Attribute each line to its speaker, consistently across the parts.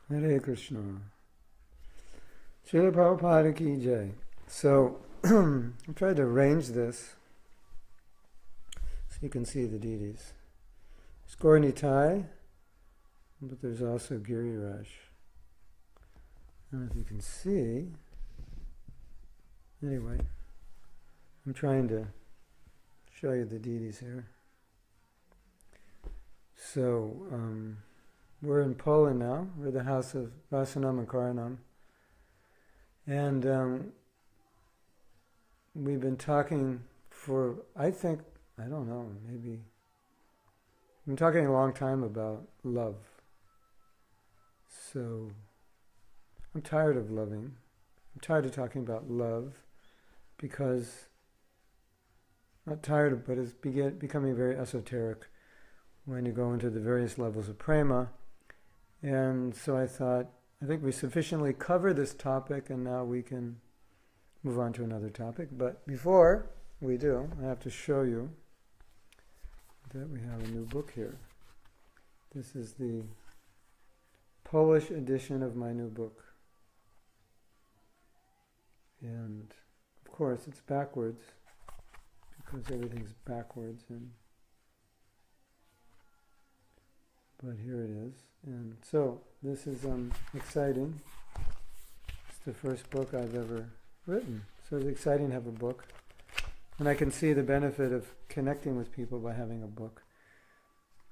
Speaker 1: Hare Krishna. Srila Prabhupada ki jai. So, I tried to arrange this so you can see the deities. There's Gaur Nitai, but there's also Giriraj. I don't know if you can see. Anyway, I'm trying to show you the deities here. So, we're in Poland now. We're the house of Vasanam and Karanam. And we've been talking for, I don't know, maybe, we've been talking a long time about love. So, I'm tired of loving. I'm tired of talking about love because, not tired of, but it's becoming very esoteric when you go into the various levels of prema. And so I thought, I think we sufficiently cover this topic and now we can move on to another topic. But before we do, I have to show you that we have a new book here. This is the Polish edition of my new book. And of course it's backwards because everything's backwards, but here it is. And so this is exciting. It's the first book I've ever written. So it's exciting to have a book. And I can see the benefit of connecting with people by having a book.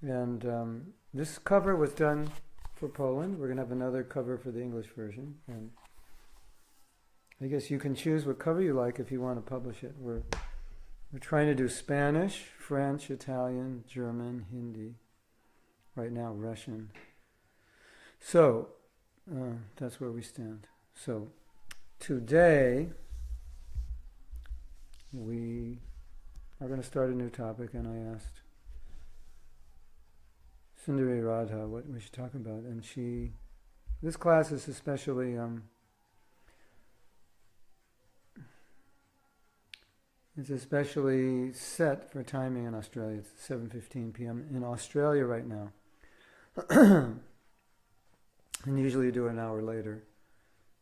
Speaker 1: And this cover was done for Poland. We're going to have another cover for the English version. And I guess you can choose what cover you like if you want to publish it. We're trying to do Spanish, French, Italian, German, Hindi. Right now, Russian. So, that's where we stand. So, today, we are going to start a new topic, and I asked Sundari Radha what we should talk about, and this class is especially, it's especially set for timing in Australia. It's 7:15 p.m. in Australia right now. And usually you do it an hour later.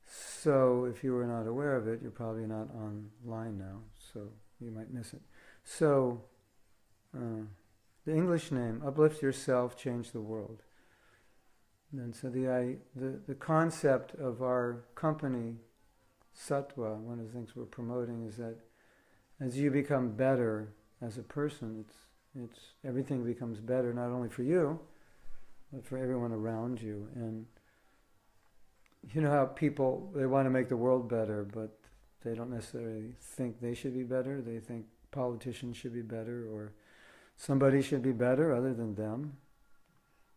Speaker 1: So if you were not aware of it, you're probably not online now, so you might miss it. So the English name, Uplift Yourself, Change the World. And so the concept of our company, Sattva, one of the things we're promoting is that as you become better as a person, it's everything becomes better, not only for you, but for everyone around you. And you know how people, they want to make the world better, but they don't necessarily think they should be better. They think politicians should be better, or somebody should be better other than them,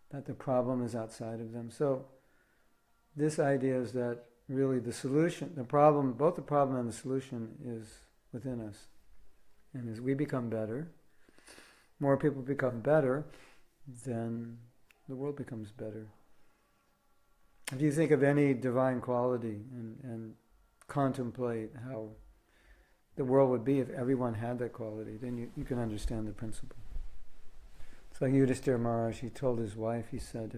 Speaker 1: that the problem is outside of them. So this idea is that really the solution, the problem, both the problem and the solution is within us. And as we become better, more people become better, then the world becomes better. If you think of any divine quality and contemplate how the world would be if everyone had that quality, then you can understand the principle. It's like Yudhishthira Maharaj, he told his wife, he said,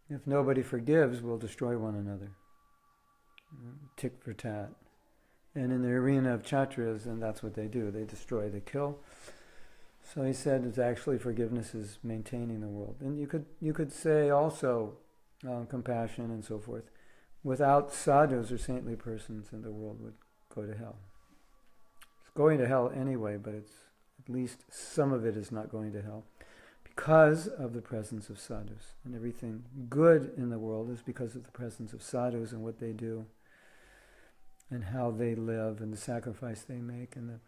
Speaker 1: if nobody forgives, we'll destroy one another. Tick for tat. And in the arena of Kshatriyas, and that's what they do, they destroy, they kill. So he said it's actually forgiveness is maintaining the world. And you could say also compassion and so forth. Without sadhus or saintly persons, then the world would go to hell. It's going to hell anyway, but it's at least some of it is not going to hell because of the presence of sadhus. And everything good in the world is because of the presence of sadhus and what they do and how they live and the sacrifice they make and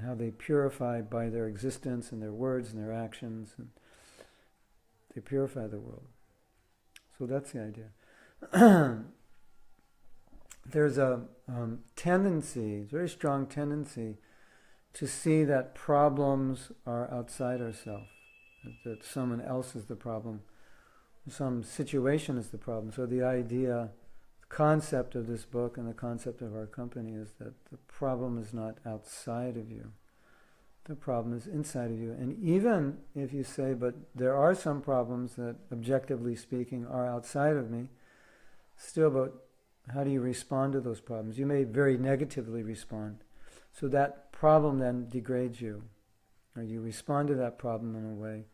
Speaker 1: how they purify by their existence and their words and their actions. And they purify the world. So that's the idea. There's a tendency, very strong tendency, to see that problems are outside ourselves, that someone else is the problem, some situation is the problem. So the idea, the concept of this book and the concept of our company is that the problem is not outside of you. The problem is inside of you. And even if you say, but there are some problems that, objectively speaking, are outside of me, still, but how do you respond to those problems? You may very negatively respond. So that problem then degrades you. Or you respond to that problem in a way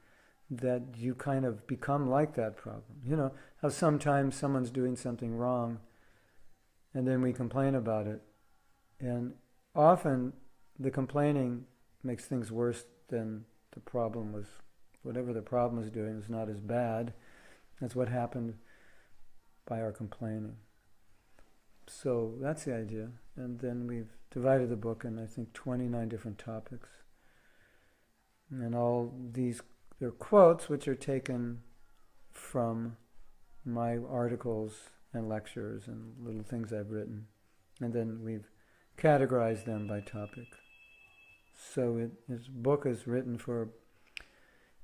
Speaker 1: that you kind of become like that problem. You know, how sometimes someone's doing something wrong, and then we complain about it. And often the complaining makes things worse than the problem was. Whatever the problem was doing was not as bad. That's what happened by our complaining. So that's the idea. And then we've divided the book in, I think, 29 different topics. And all these, they're quotes which are taken from my articles and lectures and little things I've written. And then we've categorized them by topic. So his book is written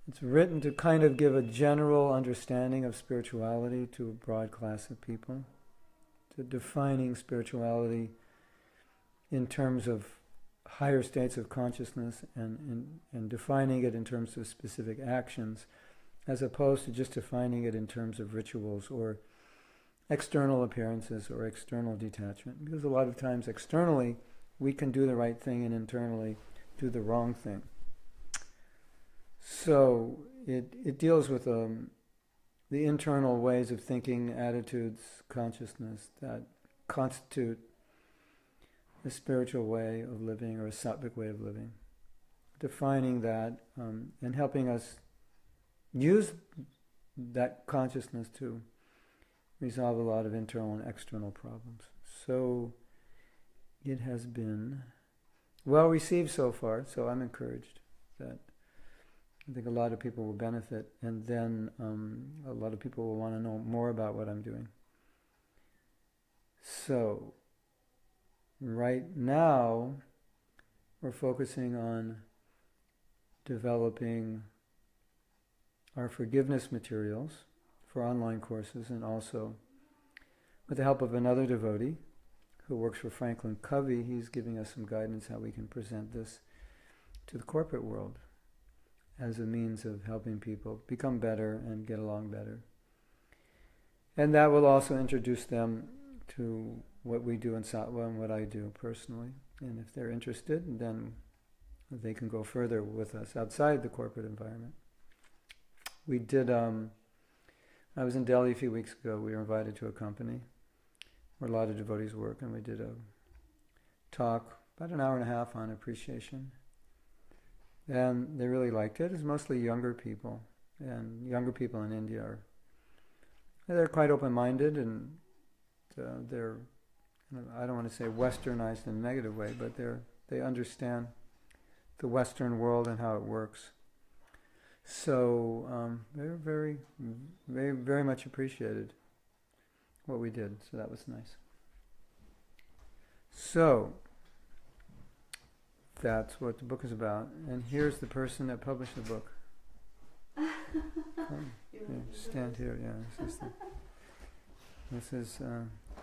Speaker 1: it's written to kind of give a general understanding of spirituality to a broad class of people, to defining spirituality in terms of higher states of consciousness and defining it in terms of specific actions, as opposed to just defining it in terms of rituals or external appearances or external detachment. Because a lot of times externally we can do the right thing and internally do the wrong thing. So it deals with the internal ways of thinking, attitudes, consciousness that constitute a spiritual way of living or a sattvic way of living. Defining that and helping us use that consciousness to resolve a lot of internal and external problems. So it has been well received so far, so I'm encouraged that I think a lot of people will benefit, and then a lot of people will want to know more about what I'm doing. So right now we're focusing on developing our forgiveness materials for online courses, and also with the help of another devotee who works for Franklin Covey, he's giving us some guidance how we can present this to the corporate world as a means of helping people become better and get along better. And that will also introduce them to what we do in Sattva and what I do personally. And if they're interested, then they can go further with us outside the corporate environment. We did, I was in Delhi a few weeks ago. We were invited to a company where a lot of devotees work, and we did a talk, about an hour and a half, on appreciation. And they really liked it. It's mostly younger people, and younger people in India they're quite open-minded, and they're, I don't want to say westernized in a negative way, but they understand the Western world and how it works. So they were very, very, very much appreciated what we did. So that was nice. So that's what the book is about. And here's the person that published the book. Stand here. Yeah, this is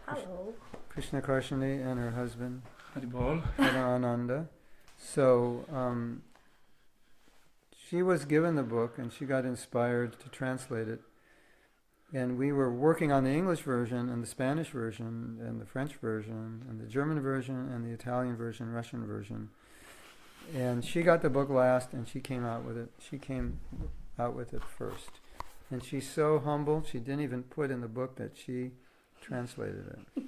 Speaker 2: Hello.
Speaker 1: Krishna Karshani and her husband
Speaker 3: Haribol.
Speaker 1: Ananda. So she was given the book and she got inspired to translate it. And we were working on the English version and the Spanish version and the French version and the German version and the Italian version, Russian version. And she got the book last, and she came out with it. She came out with it first. And she's so humble, she didn't even put in the book that she translated it.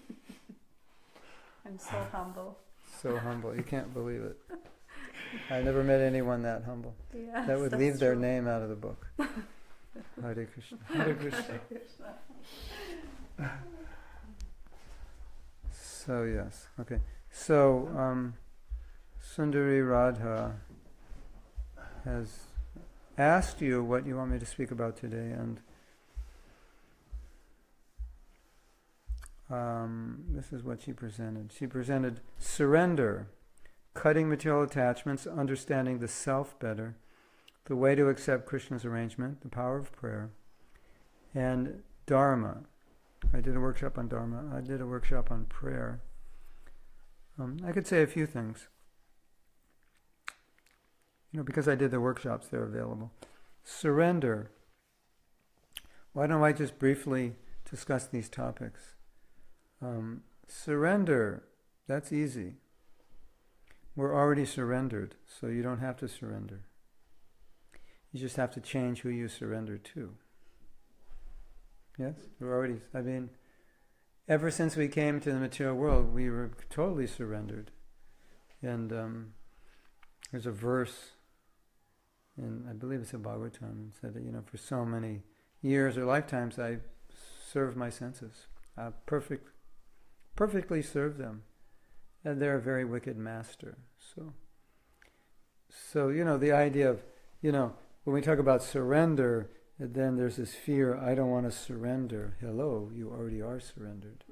Speaker 2: I'm so humble.
Speaker 1: So humble, you can't believe it. I never met anyone that humble.
Speaker 2: Yes,
Speaker 1: that would
Speaker 2: that's
Speaker 1: leave their
Speaker 2: true.
Speaker 1: name out of the book. Hare Krishna.
Speaker 3: Hare Krishna.
Speaker 1: So yes, okay. So Sundari Radha has asked you what you want me to speak about today, and this is what she presented. She presented surrender, cutting material attachments, understanding the self better, the way to accept Krishna's arrangement, the power of prayer, and Dharma. I did a workshop on Dharma. I did a workshop on prayer. I could say a few things. because I did the workshops, they're available. Surrender. Why don't I just briefly discuss these topics? Surrender, that's easy. We're already surrendered, so you don't have to surrender. You just have to change who you surrender to. Yes? We're already, ever since we came to the material world, we were totally surrendered. And there's a verse, and I believe it's in Bhagavatam, said that, for so many years or lifetimes I served my senses. I perfectly served them. And they're a very wicked master. So the idea of, when we talk about surrender, then there's this fear, I don't want to surrender. Hello, you already are surrendered.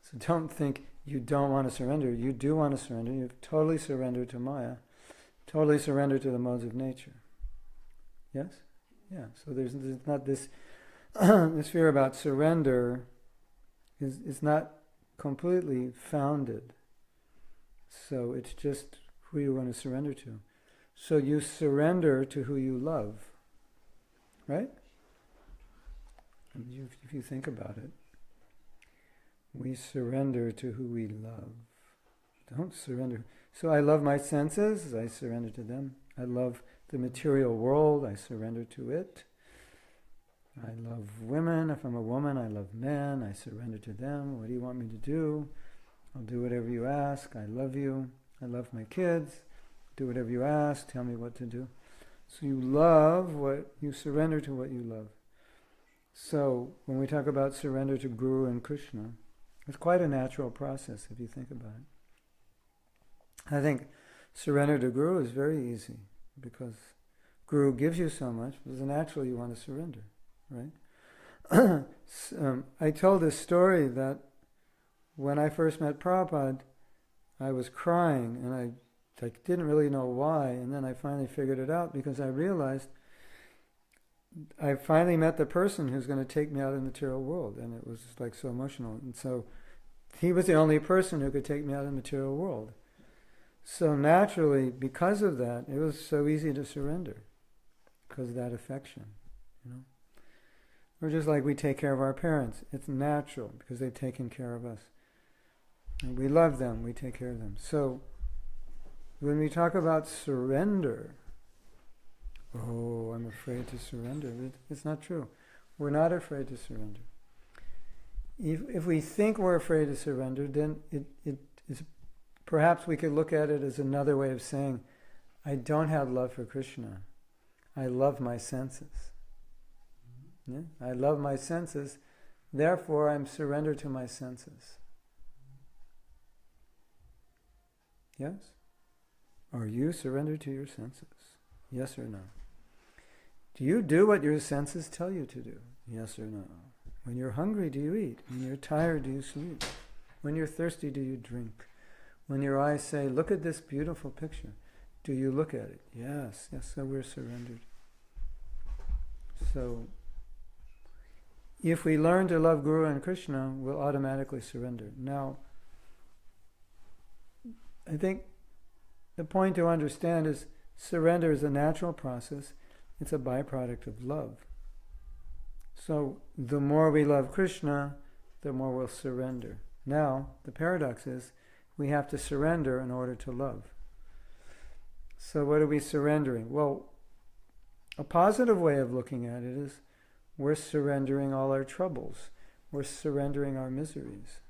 Speaker 1: So don't think you don't want to surrender. You do want to surrender. You've totally surrendered to Maya. Totally surrendered to the modes of nature. Yes? Yeah. So there's not this this fear about surrender is not completely founded. So it's just who you want to surrender to. So you surrender to who you love. Right? If you think about it, we surrender to who we love. Don't surrender. So I love my senses, I surrender to them. I love the material world, I surrender to it. I love women. If I'm a woman, I love men, I surrender to them. What do you want me to do? I'll do whatever you ask. I love you. I love my kids. Do whatever you ask. Tell me what to do. So you love you surrender to what you love. So when we talk about surrender to Guru and Krishna, it's quite a natural process if you think about it. I think surrender to Guru is very easy because Guru gives you so much, because naturally you want to surrender, right? I told this story that when I first met Prabhupada, I was crying and I didn't really know why, and then I finally figured it out because I realized I finally met the person who's going to take me out of the material world, and it was so emotional. And so he was the only person who could take me out of the material world. So naturally, because of that, it was so easy to surrender because of that affection, Or just like we take care of our parents, it's natural because they've taken care of us. And we love them, we take care of them. So when we talk about surrender, oh, I'm afraid to surrender. It's not true. We're not afraid to surrender. If we think we're afraid to surrender, then it is, perhaps we could look at it as another way of saying, I don't have love for Krishna. I love my senses. Yeah? I love my senses, therefore I'm surrendered to my senses. Yes? Are you surrendered to your senses? Yes or no? Do you do what your senses tell you to do? Yes or no? When you're hungry, do you eat? When you're tired, do you sleep? When you're thirsty, do you drink? When your eyes say, look at this beautiful picture, do you look at it? Yes, so we're surrendered. So, if we learn to love Guru and Krishna, we'll automatically surrender. Now, I think the point to understand is surrender is a natural process. It's a byproduct of love. So the more we love Krishna, the more we'll surrender. Now, the paradox is we have to surrender in order to love. So what are we surrendering? Well, a positive way of looking at it is we're surrendering all our troubles. We're surrendering our miseries.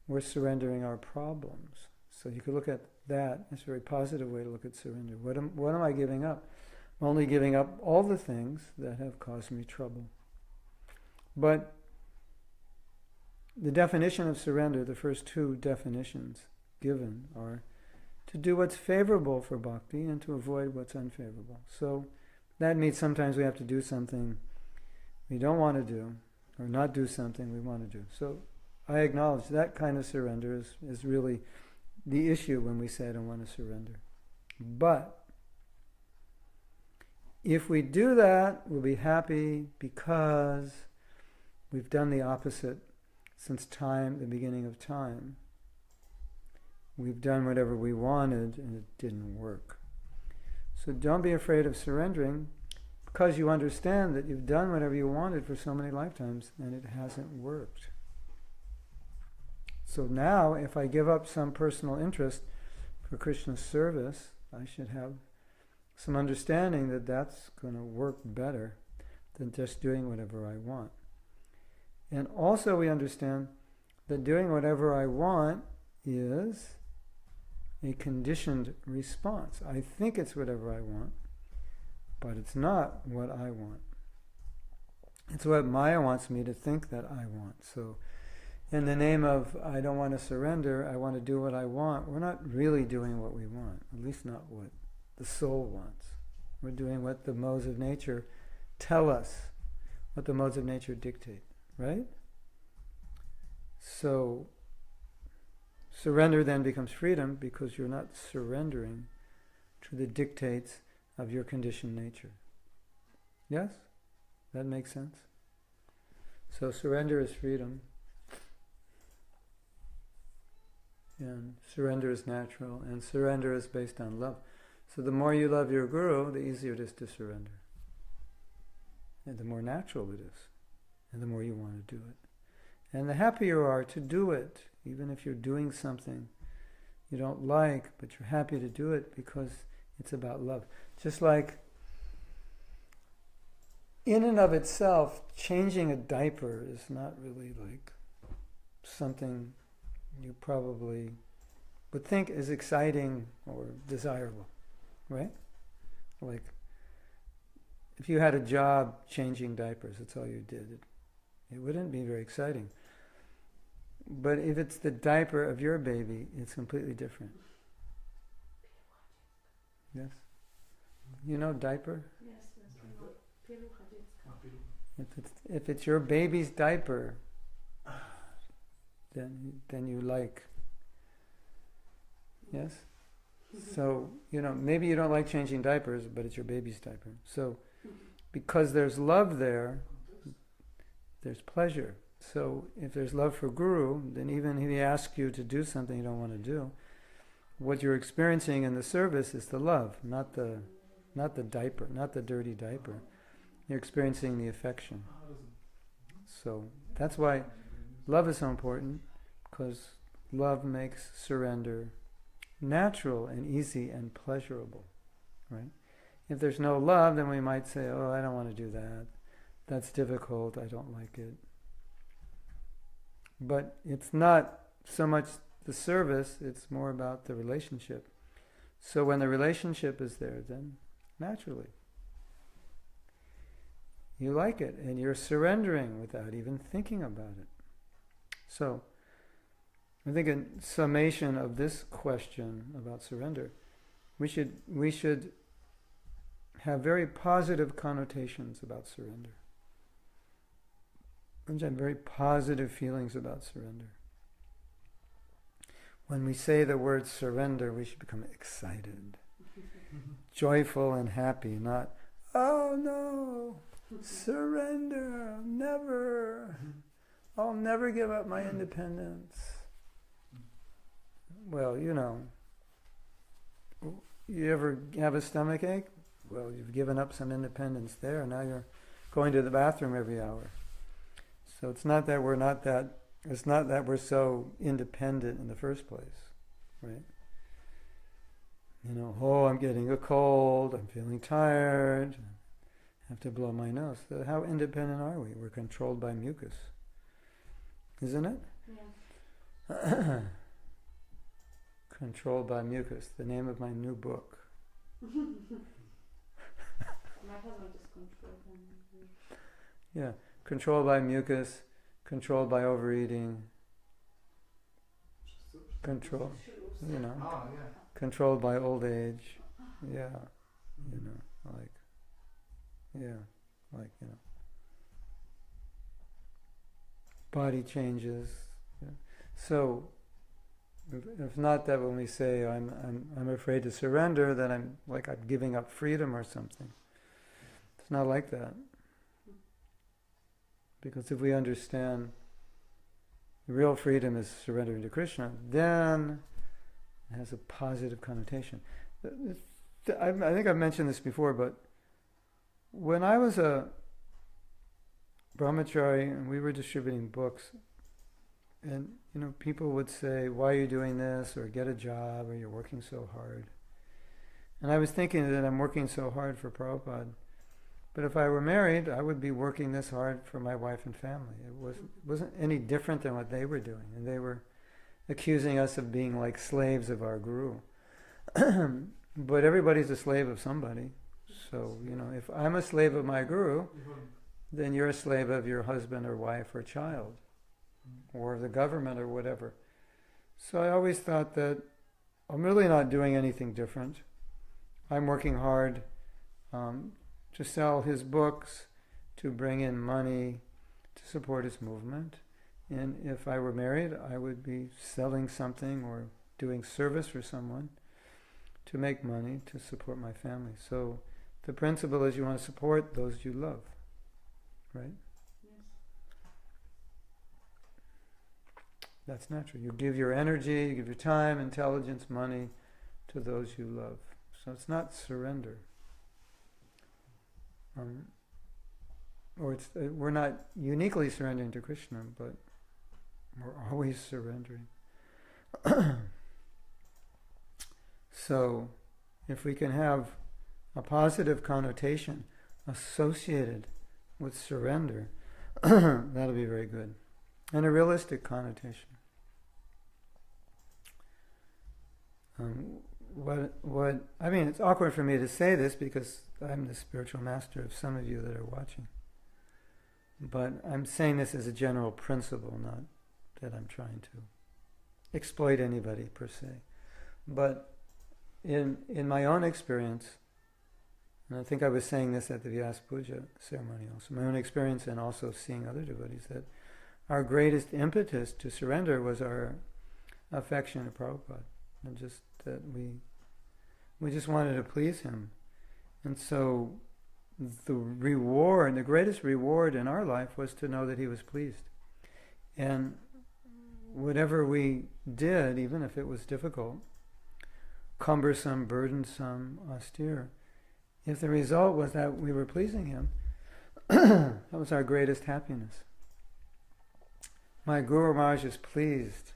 Speaker 1: We're surrendering our problems. So you could look at that. It's a very positive way to look at surrender. What am I giving up? I'm only giving up all the things that have caused me trouble. But the definition of surrender, the first two definitions given are to do what's favorable for bhakti and to avoid what's unfavorable. So that means sometimes we have to do something we don't want to do, or not do something we want to do. So I acknowledge that kind of surrender is really the issue when we say I don't want to surrender. But if we do that, we'll be happy because we've done the opposite since time, the beginning of time. We've done whatever we wanted and it didn't work. So don't be afraid of surrendering, because you understand that you've done whatever you wanted for so many lifetimes and it hasn't worked. So now, if I give up some personal interest for Krishna's service, I should have some understanding that that's going to work better than just doing whatever I want. And also we understand that doing whatever I want is a conditioned response. I think it's whatever I want, but it's not what I want. It's what Maya wants me to think that I want. So in the name of I don't want to surrender, I want to do what I want, we're not really doing what we want, at least not what the soul wants. We're doing what the modes of nature tell us, what the modes of nature dictate, right? So surrender then becomes freedom because you're not surrendering to the dictates of your conditioned nature. Yes? That makes sense? So surrender is freedom. And surrender is natural. And surrender is based on love. So the more you love your guru, the easier it is to surrender. And the more natural it is. And the more you want to do it. And the happier you are to do it, even if you're doing something you don't like, but you're happy to do it because it's about love. Just like, in and of itself, changing a diaper is not really like something you probably would think is exciting or desirable, right? Like, if you had a job changing diapers, that's all you did, it wouldn't be very exciting. But if it's the diaper of your baby, it's completely different. Yes? You know diaper?
Speaker 2: Yes,
Speaker 1: If it's your baby's diaper, then you like. Yes? So, maybe you don't like changing diapers, but it's your baby's diaper. So, because there's love there, there's pleasure. So, if there's love for Guru, then even if he asks you to do something you don't want to do, what you're experiencing in the service is the love, not the diaper, not the dirty diaper. You're experiencing the affection. So, that's why love is so important, because love makes surrender natural and easy and pleasurable, right? If there's no love, then we might say, oh, I don't want to do that. That's difficult, I don't like it. But it's not so much the service, it's more about the relationship. So when the relationship is there, then naturally you like it and you're surrendering without even thinking about it. So I think in summation of this question about surrender, we should have very positive connotations about surrender. We should have very positive feelings about surrender. When we say the word surrender, we should become excited, joyful and happy, not, oh no, surrender, never. I'll never give up my independence. Well, you ever have a stomach ache? Well, you've given up some independence there, now you're going to the bathroom every hour. So it's not that we're so independent in the first place, right? I'm getting a cold, I'm feeling tired, I have to blow my nose. So how independent are we? We're controlled by mucus, isn't it?
Speaker 2: Yeah.
Speaker 1: Controlled by mucus, the name of my new book.
Speaker 2: My husband is controlled.
Speaker 1: Yeah, controlled by mucus, controlled by overeating, controlled by old age, body changes. Yeah. So, if not that when we say I'm afraid to surrender, then I'm giving up freedom or something. It's not like that. Because if we understand the real freedom is surrendering to Krishna, then it has a positive connotation. I think I've mentioned this before, but when I was a brahmachari and we were distributing books, and people would say, "Why are you doing this?" or "Get a job," or "You're working so hard." And I was thinking that I'm working so hard for Prabhupada, but if I were married, I would be working this hard for my wife and family. It wasn't any different than what they were doing, and they were accusing us of being like slaves of our guru. But everybody's a slave of somebody. So, if I'm a slave of my guru, then you're a slave of your husband or wife or child, or the government or whatever. So I always thought that I'm really not doing anything different. I'm working hard to sell his books, to bring in money, to support his movement. And if I were married, I would be selling something or doing service for someone to make money to support my family. So the principle is you want to support those you love, right?
Speaker 2: Yes.
Speaker 1: That's natural. You give your energy, you give your time, intelligence, money to those you love. So it's not surrender. We're not uniquely surrendering to Krishna, but we're always surrendering. So, if we can have a positive connotation associated with surrender, that'll be very good. And a realistic connotation. It's awkward for me to say this because I'm the spiritual master of some of you that are watching. But I'm saying this as a general principle, not that I'm trying to exploit anybody per se. But in my own experience, and I think I was saying this at the Vyasa Puja ceremony also, my own experience and also seeing other devotees, that our greatest impetus to surrender was our affection to Prabhupada, and just that we just wanted to please him. And so the greatest reward in our life was to know that he was pleased. And whatever we did, even if it was difficult, cumbersome, burdensome, austere, if the result was that we were pleasing him, that was our greatest happiness. My Guru Maharaj is pleased,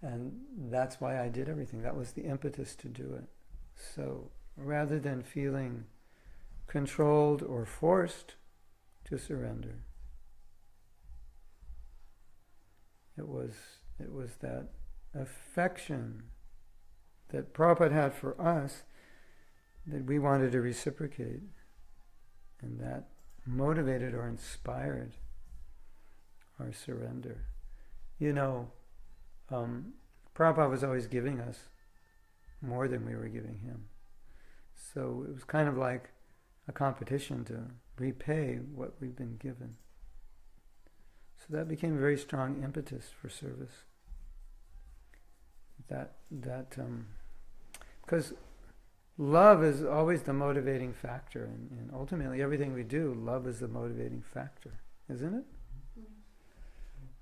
Speaker 1: and that's why I did everything. That was the impetus to do it. So rather than feeling controlled or forced to surrender, it was that affection that Prabhupada had for us that we wanted to reciprocate, and that motivated or inspired our surrender. Prabhupada was always giving us more than we were giving him. So it was kind of like a competition to repay what we've been given. So that became a very strong impetus for service. Because love is always the motivating factor, and ultimately everything we do, love is the motivating factor, isn't it?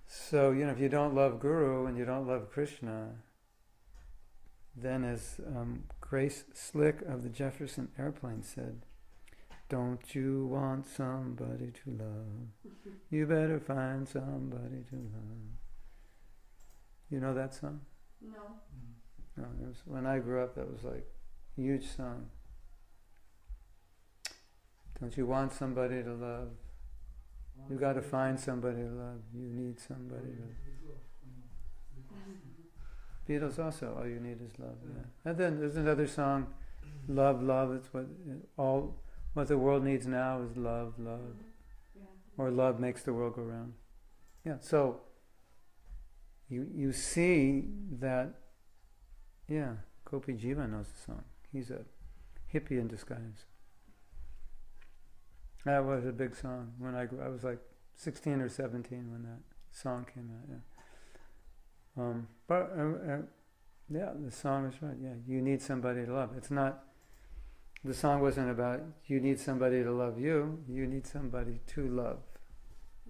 Speaker 1: So, if you don't love Guru and you don't love Krishna, then as Grace Slick of the Jefferson Airplane said, don't you want somebody to love? You better find somebody to love. You know that song?
Speaker 2: No.
Speaker 1: No, when I grew up, that was like a huge song. Don't you want somebody to love? You got to find somebody to love. You need somebody to. Beatles also, all you need is love. Yeah. And then there's another song, Love, Love. It's what the world needs now is love, love.
Speaker 2: Yeah.
Speaker 1: Or love makes the world go round. Yeah. So you see that. Yeah, Gopi Jiva knows the song. He's a hippie in disguise. That was a big song when I grew. I was like 16 or 17 when that song came out. Yeah. The song is right. Yeah, you need somebody to love. It's not. The song wasn't about you need somebody to love you. You need somebody to love.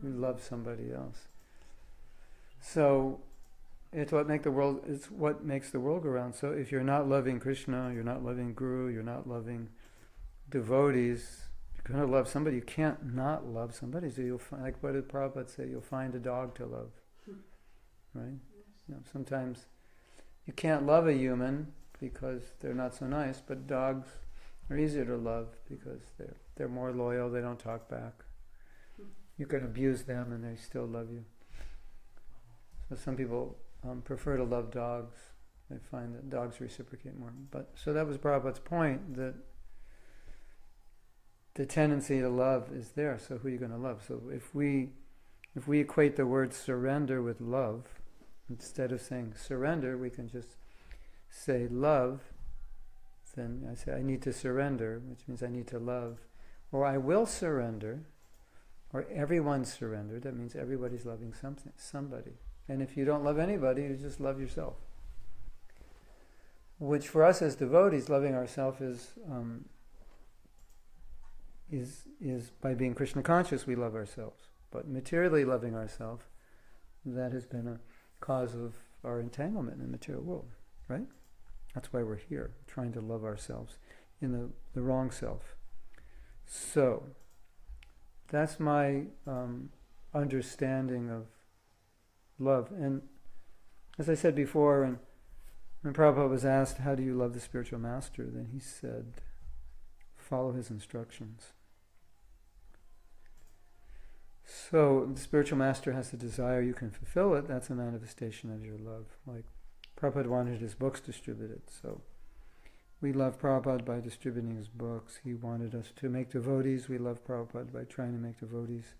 Speaker 1: You love somebody else. So, it's what makes the world go round. So if you're not loving Krishna, you're not loving Guru, you're not loving devotees, you're going to love somebody. You can't not love somebody. So you'll find, like what did Prabhupada say, you'll find a dog to love. Right? You know, sometimes you can't love a human because they're not so nice, but dogs are easier to love because they're more loyal, they don't talk back. You can abuse them and they still love you. So some people prefer to love dogs. They find that dogs reciprocate more. But so that was Prabhupada's point, that the tendency to love is there. So who are you going to love? So if we equate the word surrender with love, instead of saying surrender, we can just say love. Then I say I need to surrender, which means I need to love, or I will surrender, or everyone's surrendered. That means everybody's loving somebody. And if you don't love anybody, you just love yourself. Which for us as devotees, loving ourselves is by being Krishna conscious, we love ourselves. But materially loving ourselves, that has been a cause of our entanglement in the material world, right? That's why we're here, trying to love ourselves in the wrong self. So, that's my understanding of love. And as I said before, when Prabhupada was asked, how do you love the spiritual master? Then he said, follow his instructions. So the spiritual master has a desire, you can fulfill it, that's a manifestation of your love. Like Prabhupada wanted his books distributed, so we love Prabhupada by distributing his books. He wanted us to make devotees, we love Prabhupada by trying to make devotees.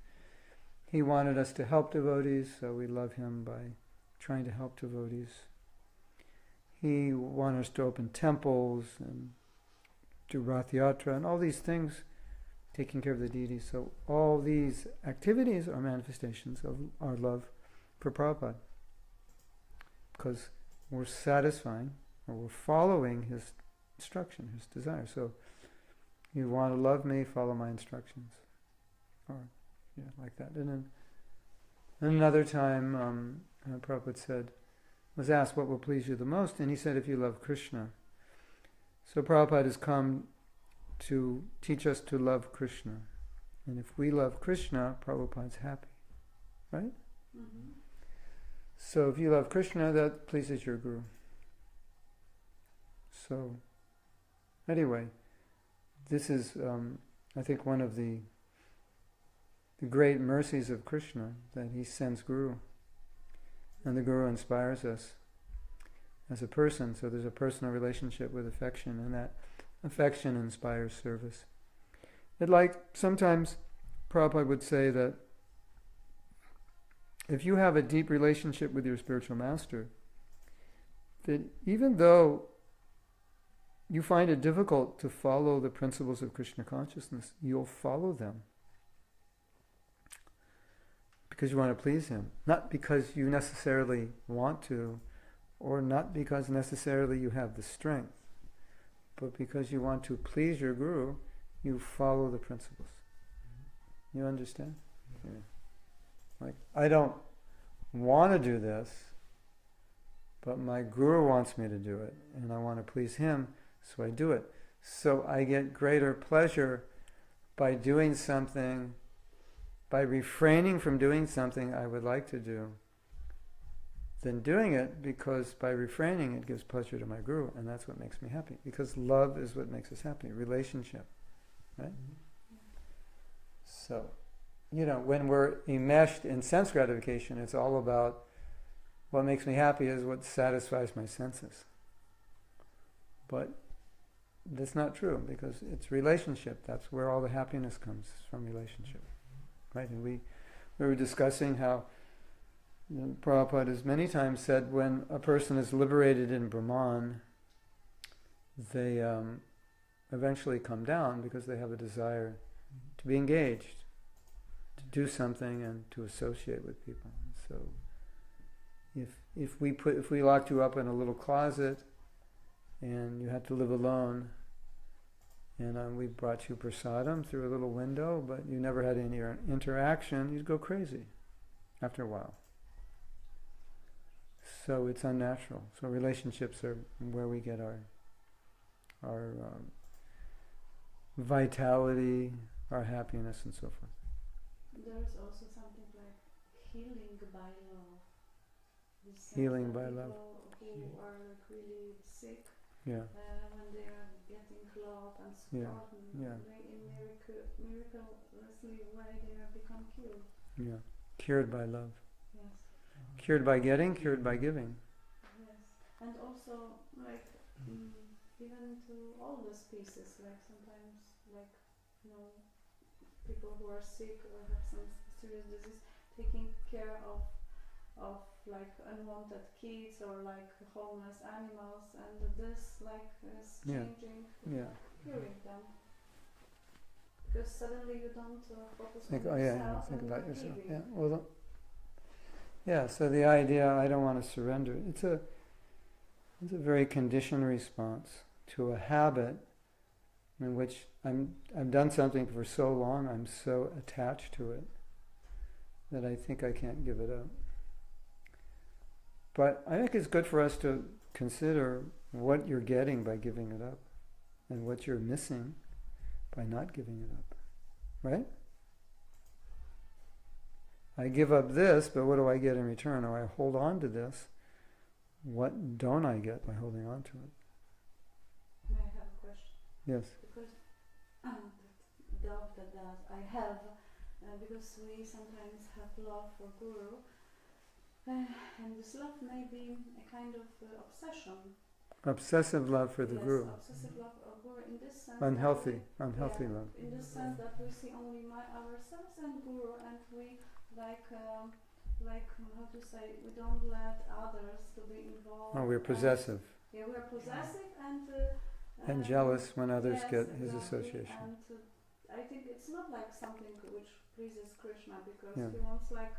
Speaker 1: He wanted us to help devotees, so we love him by trying to help devotees. He wanted us to open temples and do Rath Yatra and all these things, taking care of the deities. So all these activities are manifestations of our love for Prabhupada, because we're satisfying or we're following his instruction, his desire. So you want to love me, follow my instructions. Or like that. And then another time Prabhupada was asked what will please you the most, and he said, if you love Krishna. So Prabhupada has come to teach us to love Krishna. And if we love Krishna, Prabhupada's happy. Right? Mm-hmm. So if you love Krishna, that pleases your Guru. So, anyway, this is, I think, one of the great mercies of Krishna, that he sends Guru. And the Guru inspires us as a person. So there's a personal relationship with affection, and that affection inspires service. It like sometimes Prabhupada would say that if you have a deep relationship with your spiritual master, that even though you find it difficult to follow the principles of Krishna consciousness, you'll follow them. Because you want to please him. Not because you necessarily want to, or not because necessarily you have the strength, but because you want to please your Guru, you follow the principles. You understand? Yeah. Like, I don't want to do this, but my Guru wants me to do it, and I want to please him, so I do it. So I get greater pleasure by doing something, by refraining from doing something I would like to do, than doing it, because by refraining it gives pleasure to my Guru, and that's what makes me happy. Because love is what makes us happy, relationship, right? Mm-hmm. So, when we're enmeshed in sense gratification, it's all about what makes me happy is what satisfies my senses. But that's not true, because it's relationship. That's where all the happiness comes, from relationship. Right? And we were discussing how Prabhupada has many times said when a person is liberated in Brahman, they eventually come down because they have a desire to be engaged, to do something and to associate with people. So if we locked you up in a little closet and you had to live alone, and we brought you prasadam through a little window, but you never had any interaction, you'd go crazy after a while. So it's unnatural. So relationships are where we get our vitality, our happiness, and so forth.
Speaker 2: There is also something like healing by love.
Speaker 1: Healing by love.
Speaker 2: People who are like really sick,
Speaker 1: Yeah.
Speaker 2: when they are getting love and
Speaker 1: Yeah.
Speaker 2: support,
Speaker 1: Yeah.
Speaker 2: they in miraculously way they have become cured.
Speaker 1: Yeah. Cured by love.
Speaker 2: Yes.
Speaker 1: Cured by getting, cured by giving.
Speaker 2: Yes. And also like even to all the species, like sometimes like people who are sick or have some serious disease, taking care of like unwanted kids or like homeless animals, and this like is changing, curing them. Because suddenly you don't focus on yourself.
Speaker 1: Think
Speaker 2: and
Speaker 1: about yourself.
Speaker 2: giving.
Speaker 1: Yeah. Well. So the idea, I don't want to surrender. It's a very conditioned response to a habit in which I've done something for so long, I'm so attached to it that I think I can't give it up. But I think it's good for us to consider what you're getting by giving it up and what you're missing by not giving it up. Right? I give up this, but what do I get in return? Or I hold on to this. What don't I get by holding on to it?
Speaker 2: May I have a question?
Speaker 1: Yes.
Speaker 2: Because the doubt that I have, because we sometimes have love for Guru, and this love may be a kind of obsession.
Speaker 1: Obsessive love for the Guru.
Speaker 2: Obsessive love for Guru in this sense.
Speaker 1: Unhealthy love.
Speaker 2: In this sense that we see only ourselves and Guru, and we like how to say, we don't let others to be involved.
Speaker 1: Oh, we're possessive.
Speaker 2: We're possessive
Speaker 1: and jealous when others get his
Speaker 2: exactly.
Speaker 1: association.
Speaker 2: And I think it's not like something which pleases Krishna, because he wants like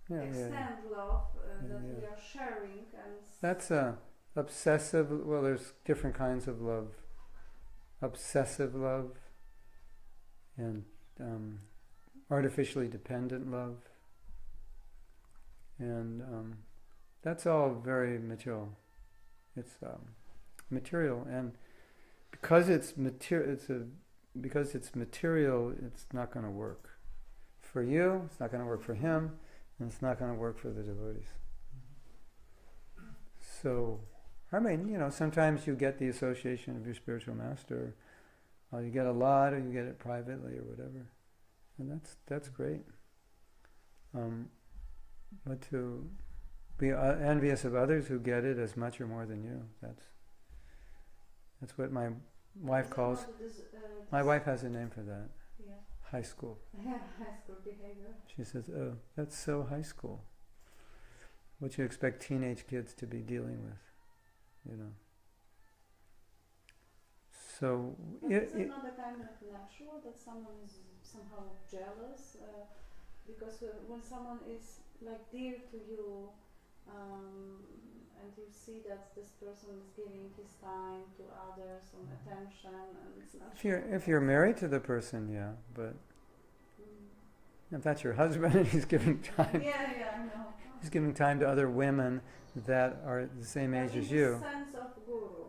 Speaker 2: extend love that we are sharing, and
Speaker 1: that's obsessive. Well, there's different kinds of love. Obsessive love and artificially dependent love, and that's all very material. It's material, and because it's material, it's not going to work for you. It's not going to work for him, and it's not going to work for the devotees. So, I mean, sometimes you get the association of your spiritual master. You get a lot, or you get it privately, or whatever. And that's great. But to be envious of others who get it as much or more than you, that's what my wife calls. My wife has a name for that.
Speaker 2: Yeah.
Speaker 1: High school.
Speaker 2: High school behavior.
Speaker 1: She says, "Oh, that's so high school. What you expect teenage kids to be dealing with, So
Speaker 2: is it not a kind of natural that someone is somehow jealous? Because when someone is like dear to you, and you see that this person is giving his time to others, some attention, and it's natural.
Speaker 1: If you're married to the person, but if that's your husband and he's giving time,
Speaker 2: I know.
Speaker 1: He's giving time to other women that are the same age as you.
Speaker 2: In the sense of Guru.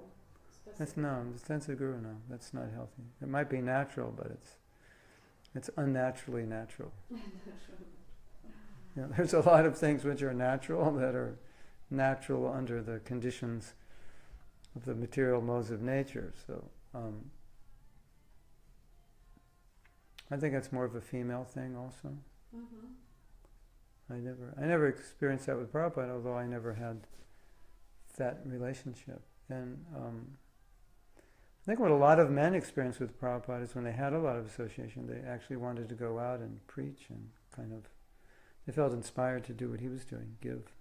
Speaker 1: The sense of Guru, no, that's not healthy. It might be natural, but it's unnaturally natural. There's a lot of things which are natural that are natural under the conditions of the material modes of nature. So I think it's more of a female thing also. I never experienced that with Prabhupada, although I never had that relationship. And I think what a lot of men experience with Prabhupada is when they had a lot of association, they actually wanted to go out and preach and they felt inspired to do what he was doing, give,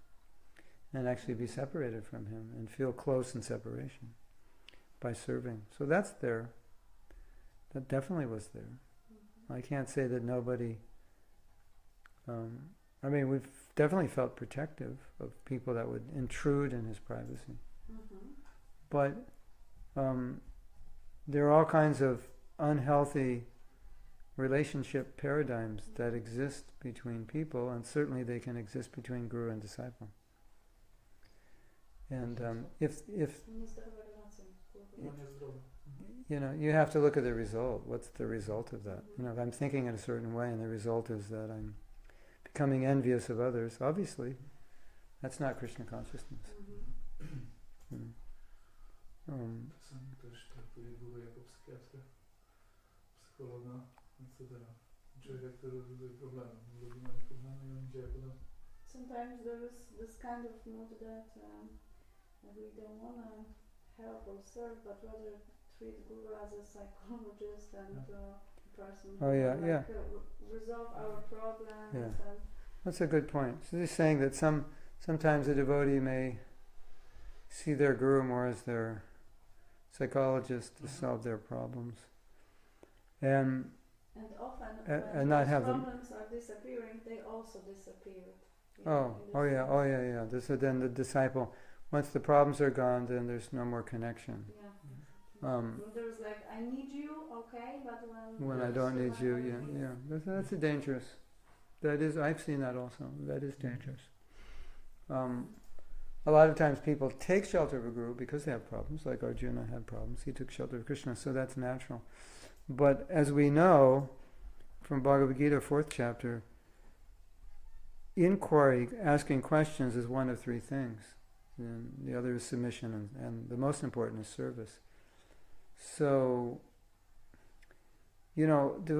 Speaker 1: and actually be separated from him and feel close in separation by serving. So that's there. That definitely was there. I can't say that nobody... we've definitely felt protective of people that would intrude in his privacy. But there are all kinds of unhealthy relationship paradigms that exist between people, and certainly they can exist between guru and disciple. And if
Speaker 2: Nie zdrowe relacje.
Speaker 1: you know, you have to look at the result. What's the result of that? You know, if I'm thinking in a certain way and the result is that I'm becoming envious of others, obviously, that's not Krishna consciousness. You know.
Speaker 3: Czasami ktoś traktuje górę jako psychiatrę, psychologa, etc. Człowiek, który rozwiązuje problemy. Ludzie mają problemy i on dzieje potem.
Speaker 2: Sometimes there is this kind of mood that we don't want to help or serve, but rather treat Guru as a psychologist and person who resolve our problems.
Speaker 1: Yeah.
Speaker 2: And
Speaker 1: That's a good point. So he's saying that sometimes a devotee may see their guru more as their psychologist to solve their problems, and
Speaker 2: often
Speaker 1: and not have them.
Speaker 2: Problems are disappearing, they also disappear.
Speaker 1: Yeah. So then the disciple, once the problems are gone, then there's no more connection.
Speaker 2: Yeah. There's like, I need you, okay, but
Speaker 1: when I don't need you, that's a dangerous. That is, I've seen that also. That is dangerous. A lot of times people take shelter of a guru because they have problems, like Arjuna had problems. He took shelter of Krishna, so that's natural. But as we know from Bhagavad Gita, 4th chapter, inquiry, asking questions, is one of three things. And the other is submission, and the most important is service. So, you know, a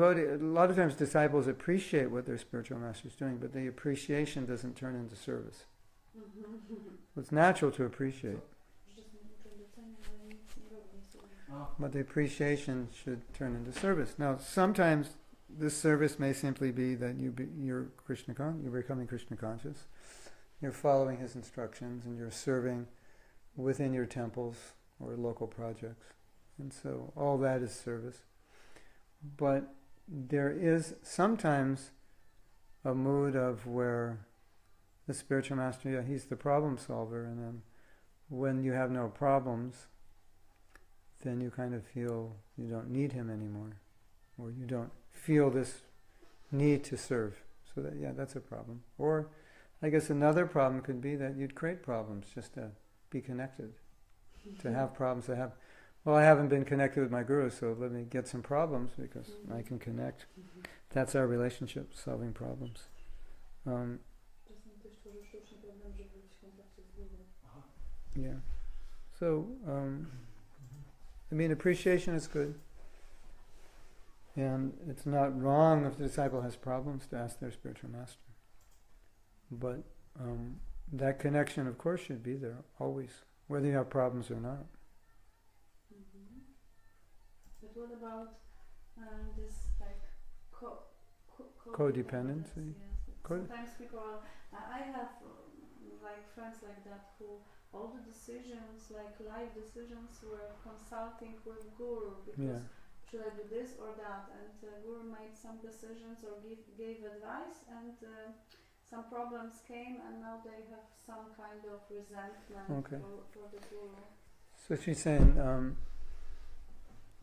Speaker 1: lot of times disciples appreciate what their spiritual master is doing, but the appreciation doesn't turn into service. It's natural to appreciate, but the appreciation should turn into service. Now, sometimes this service may simply be that you're becoming Krishna conscious, you're following his instructions, and you're serving within your temples or local projects, and so all that is service. But there is sometimes a mood of where the spiritual master, he's the problem solver, and then when you have no problems, then you kind of feel you don't need him anymore, or you don't feel this need to serve. So that's a problem. Or I guess another problem could be that you'd create problems just to be connected, to have problems. I haven't been connected with my guru, so let me get some problems because I can connect. That's our relationship, solving problems. Yeah. So, appreciation is good. And it's not wrong if the disciple has problems to ask their spiritual master. But that connection, of course, should be there, always, whether you have problems or not.
Speaker 2: But what about this, like,
Speaker 1: codependency?
Speaker 2: Yes. Sometimes people I have like friends like that who all the decisions, like life decisions, were consulting with Guru because should I do this or that, and Guru made some decisions or gave advice, and some problems came, and now they have some kind of resentment for the Guru.
Speaker 1: So she's saying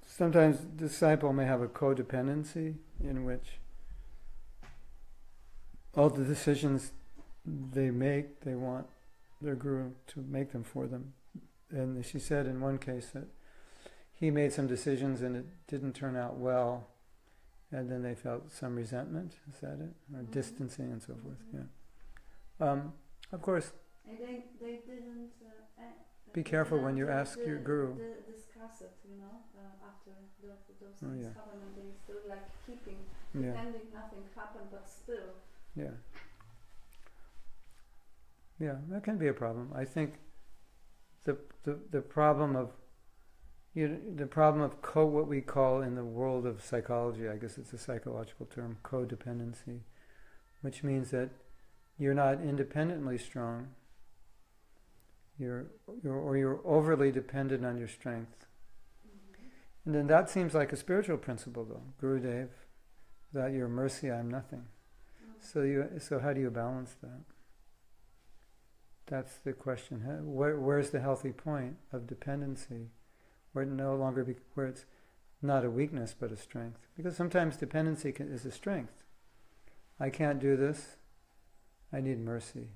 Speaker 1: sometimes the disciple may have a codependency in which all the decisions they make, they want their guru to make them for them. And she said in one case that he made some decisions and it didn't turn out well, and then they felt some resentment, is that it? Or distancing and so forth, Of course,
Speaker 2: and they didn't
Speaker 1: be careful when you ask your guru.
Speaker 2: Discuss it, after those things happen, and they still like keeping, pretending nothing happened, but still.
Speaker 1: Yeah, that can be a problem. I think the problem of what we call in the world of psychology, I guess it's a psychological term, codependency, which means that you're not independently strong. You're overly dependent on your strength. And then that seems like a spiritual principle, though. Gurudev, without your mercy, I'm nothing. So how do you balance that? That's the question. Where's the healthy point of dependency, where where it's not a weakness but a strength? Because sometimes dependency is a strength. I can't do this. I need mercy,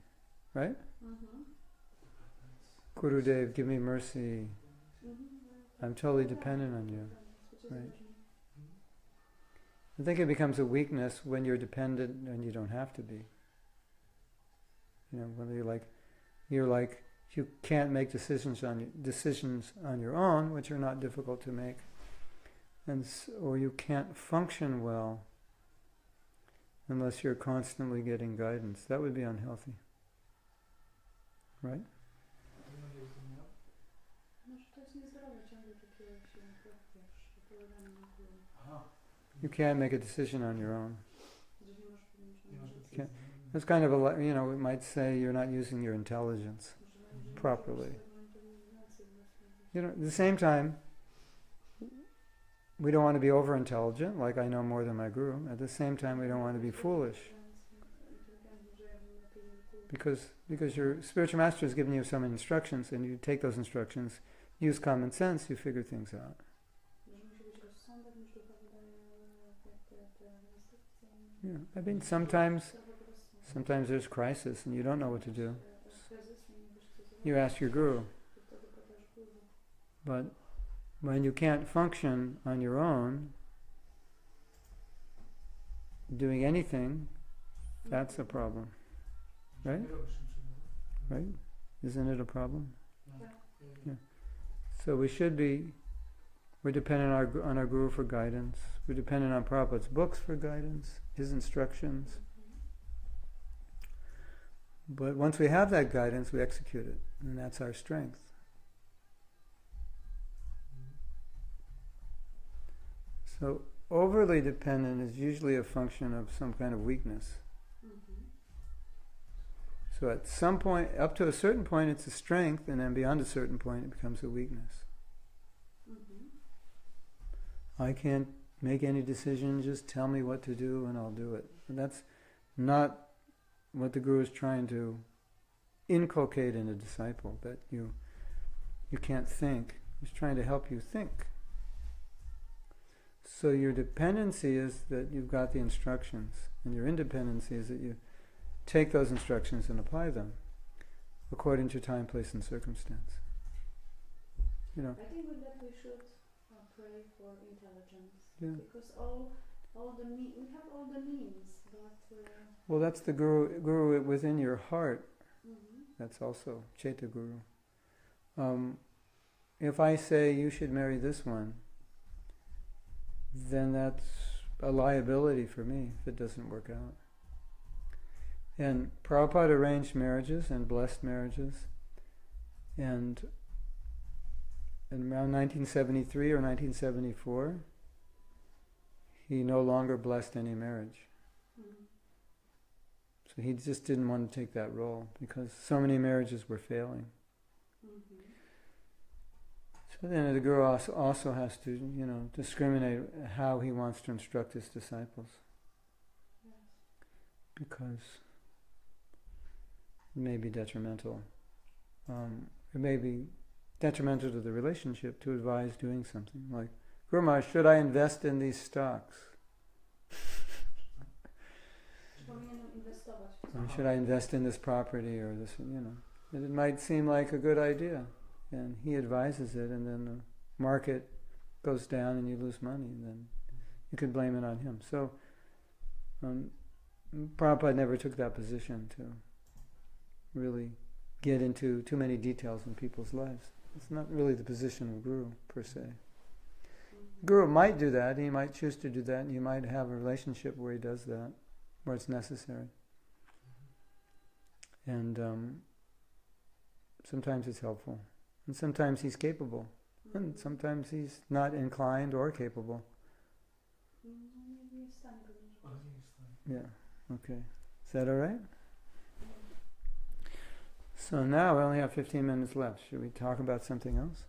Speaker 1: right? Gurudev, give me mercy. I'm totally dependent on you. Right. I think it becomes a weakness when you're dependent and you don't have to be. You know, when you're like you can't make decisions on your own, which are not difficult to make, or you can't function well unless you're constantly getting guidance. That would be unhealthy, right? You can't make a decision on your own. It's kind of we might say you're not using your intelligence properly. At the same time, we don't want to be over-intelligent, like I know more than my guru. At the same time, we don't want to be foolish. Because your spiritual master has given you some instructions, and you take those instructions, use common sense, you figure things out. Yeah, I mean, sometimes there's crisis and you don't know what to do. You ask your guru. But when you can't function on your own, doing anything, that's a problem. Right? Right? Isn't it a problem? Yeah. So we're dependent on our guru for guidance. We're dependent on Prabhupada's books for guidance, his instructions. But once we have that guidance, we execute it, and that's our strength. So overly dependent is usually a function of some kind of weakness. So at some point, up to a certain point, it's a strength, and then beyond a certain point, it becomes a weakness. I can't make any decision, just tell me what to do and I'll do it. And that's not what the Guru is trying to inculcate in a disciple, that you can't think. He's trying to help you think. So your dependency is that you've got the instructions, and your independency is that you take those instructions and apply them according to time, place, and circumstance.
Speaker 2: I think with that we should pray for intelligence.
Speaker 1: Yeah.
Speaker 2: Because we have all the means, but
Speaker 1: well, that's the guru within your heart. That's also Chaita Guru. If I say you should marry this one, then that's a liability for me if it doesn't work out. And Prabhupada arranged marriages and blessed marriages, and around 1973 or 1974, he no longer blessed any marriage. So he just didn't want to take that role because so many marriages were failing. So then the Guru also has to, discriminate how he wants to instruct his disciples. Because it may be detrimental. It may be detrimental to the relationship to advise doing something like, Guru Maharaj, should I invest in these stocks? Or should I invest in this property or this, It might seem like a good idea. And he advises it, and then the market goes down and you lose money, and then you could blame it on him. So Prabhupada never took that position to really get into too many details in people's lives. It's not really the position of Guru, per se. Guru might do that, he might choose to do that, and you might have a relationship where he does that, where it's necessary. And sometimes it's helpful. And sometimes he's capable. And sometimes he's not inclined or capable. Yeah, okay. Is that all right? So now we only have 15 minutes left. Should we talk about something else?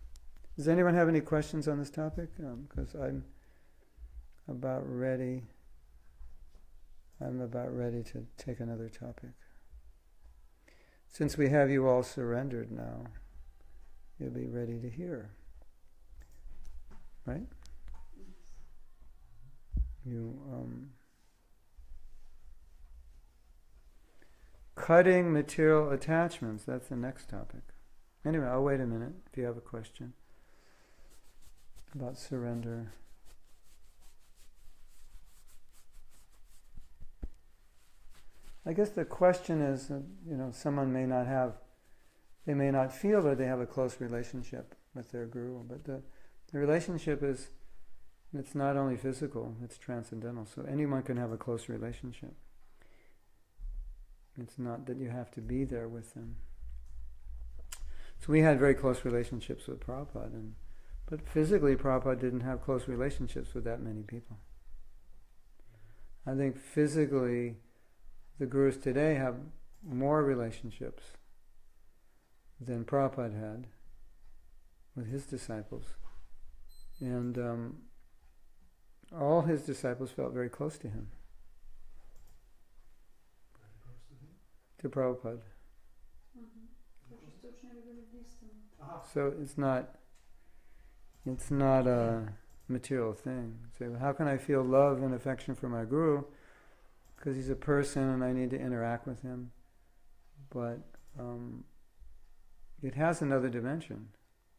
Speaker 1: Does anyone have any questions on this topic? Because I'm about ready to take another topic. Since we have you all surrendered now, you'll be ready to hear. Right? Cutting material attachments, that's the next topic. Anyway, I'll wait a minute if you have a question about surrender. I guess the question is, someone may not feel that they have a close relationship with their guru, but the relationship it's not only physical, it's transcendental. So anyone can have a close relationship. It's not that you have to be there with them. So we had very close relationships with Prabhupada, but physically Prabhupada didn't have close relationships with that many people. I think physically the gurus today have more relationships than Prabhupada had with his disciples. And all his disciples felt very close to him. To Prabhupada. So it's not a material thing. So how can I feel love and affection for my guru? Because he's a person and I need to interact with him. But it has another dimension,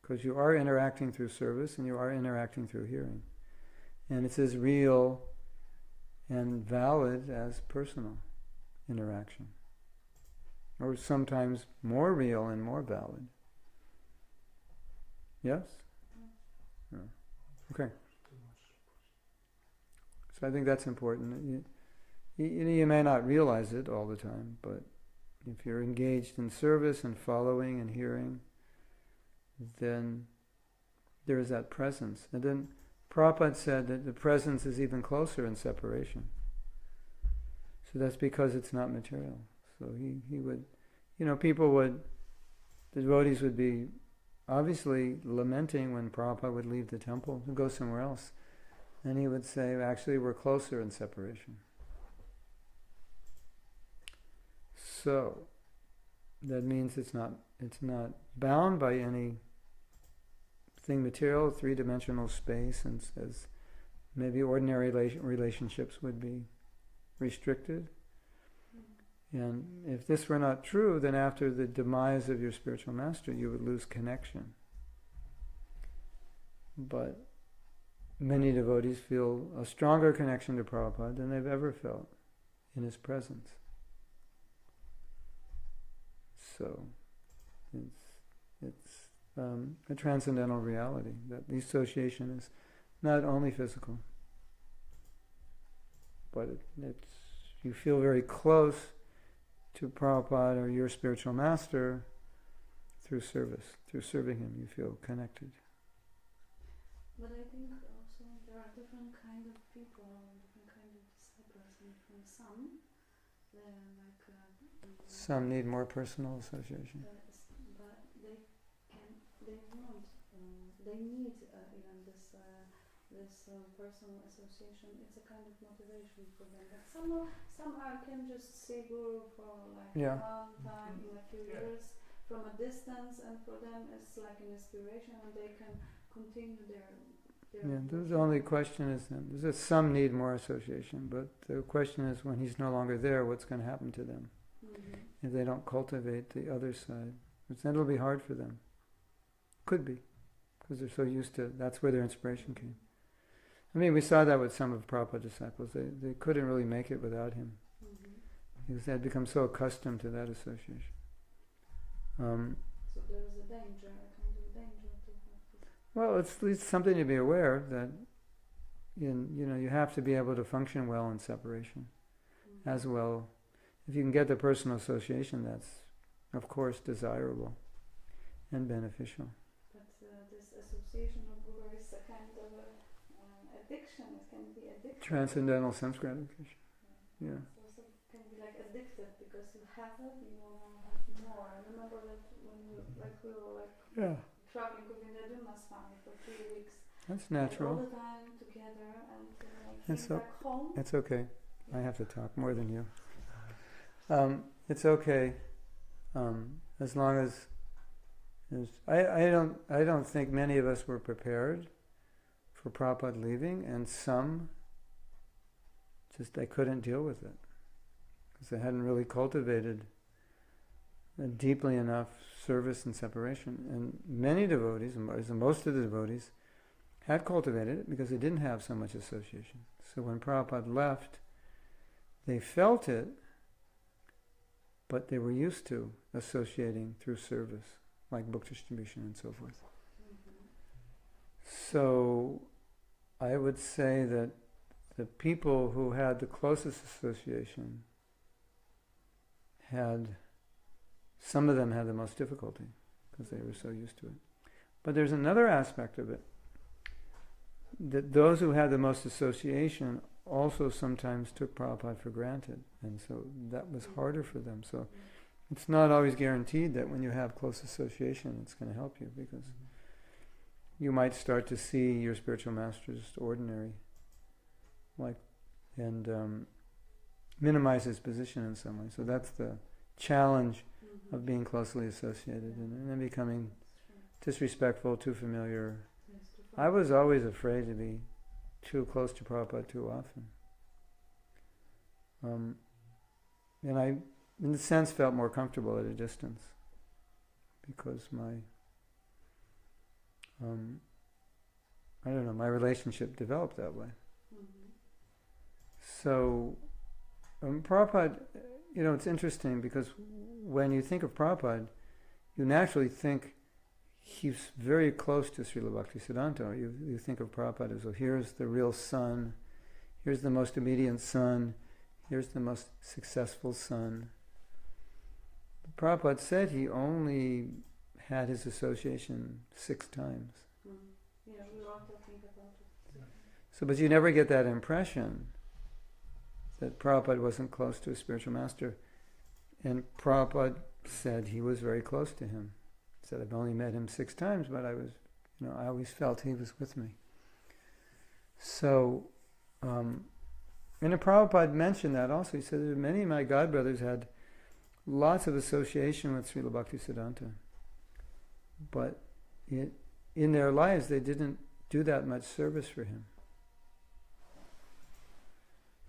Speaker 1: because you are interacting through service and you are interacting through hearing. And it's as real and valid as personal interaction. Or sometimes more real and more valid. Yes? Yeah. Okay. So I think that's important. You may not realize it all the time, but if you're engaged in service and following and hearing, then there is that presence. And then Prabhupada said that the presence is even closer in separation. So that's because it's not material. So he would, the devotees would be obviously lamenting when Prabhupada would leave the temple and go somewhere else. And he would say, actually, we're closer in separation. So that means it's not bound by any thing material, three-dimensional space, and as maybe ordinary relationships would be restricted. And if this were not true, then after the demise of your spiritual master, you would lose connection. But many devotees feel a stronger connection to Prabhupada than they've ever felt in his presence. So it's a transcendental reality, that the association is not only physical, but you feel very close to Prabhupada or your spiritual master through service. Through serving him, you feel connected.
Speaker 2: But I think also there are different kind of people, different kind of disciples, and from some, they're like...
Speaker 1: some need more personal association.
Speaker 2: But they need even this personal association. It's a kind of motivation for them. But some can just see Guru for like one time in a few years from a distance, and for them it's like an inspiration, and they can continue their
Speaker 1: the only question is that some need more association, but the question is, when he's no longer there, what's going to happen to them? Mm-hmm. If they don't cultivate the other side, then it'll be hard for them. Could be, because they're so used to, that's where their inspiration came. I mean, we saw that with some of Prabhupada's disciples. They couldn't really make it without him. Mm-hmm. Because they had become so accustomed to that association.
Speaker 2: So there is a danger, a kind of danger to have.
Speaker 1: Well, it's at least something to be aware that you have to be able to function well in separation, mm-hmm. as well. If you can get the personal association, that's of course desirable and beneficial.
Speaker 2: But this association of Guru is a kind of addiction. It can be addictive.
Speaker 1: Transcendental sense gratification. Yeah.
Speaker 2: So it can be like addictive, because you have it, you want to have more. I remember that when we were traveling with Indradyumna's family for 3 weeks.
Speaker 1: That's natural.
Speaker 2: All the time together, and back home.
Speaker 1: It's okay. I have to talk more than you. It's okay, as long as I don't think many of us were prepared for Prabhupada leaving, and some just they couldn't deal with it because they hadn't really cultivated deeply enough service and separation. And many devotees, most of the devotees, had cultivated it because they didn't have so much association. So when Prabhupada left, they felt it, but they were used to associating through service, like book distribution and so forth. So I would say that the people who had the closest association some of them had the most difficulty because they were so used to it. But there's another aspect of it, that those who had the most association also sometimes took Prabhupada for granted, and so that was harder for them. So it's not always guaranteed that when you have close association it's going to help you, because you might start to see your spiritual master as ordinary, and minimize his position in some way. So that's the challenge of being closely associated and then becoming disrespectful, too familiar. I was always afraid to be too close to Prabhupada too often. And I, in a sense, felt more comfortable at a distance because my relationship developed that way. So, Prabhupada, it's interesting because when you think of Prabhupada, you naturally think he's very close to Srila Bhaktisiddhanta. You think of Prabhupada as, well, here's the real son, here's the most obedient son, here's the most successful son. But Prabhupada said he only had his association 6 times.
Speaker 2: Yeah, we were talking about it.
Speaker 1: So, but you never get that impression that Prabhupada wasn't close to a spiritual master. And Prabhupada said he was very close to him. He said, I've only met him 6 times, but I always felt he was with me. So, and Prabhupada mentioned that also. He said that many of my godbrothers had lots of association with Srila Bhaktisiddhanta, but in their lives they didn't do that much service for him.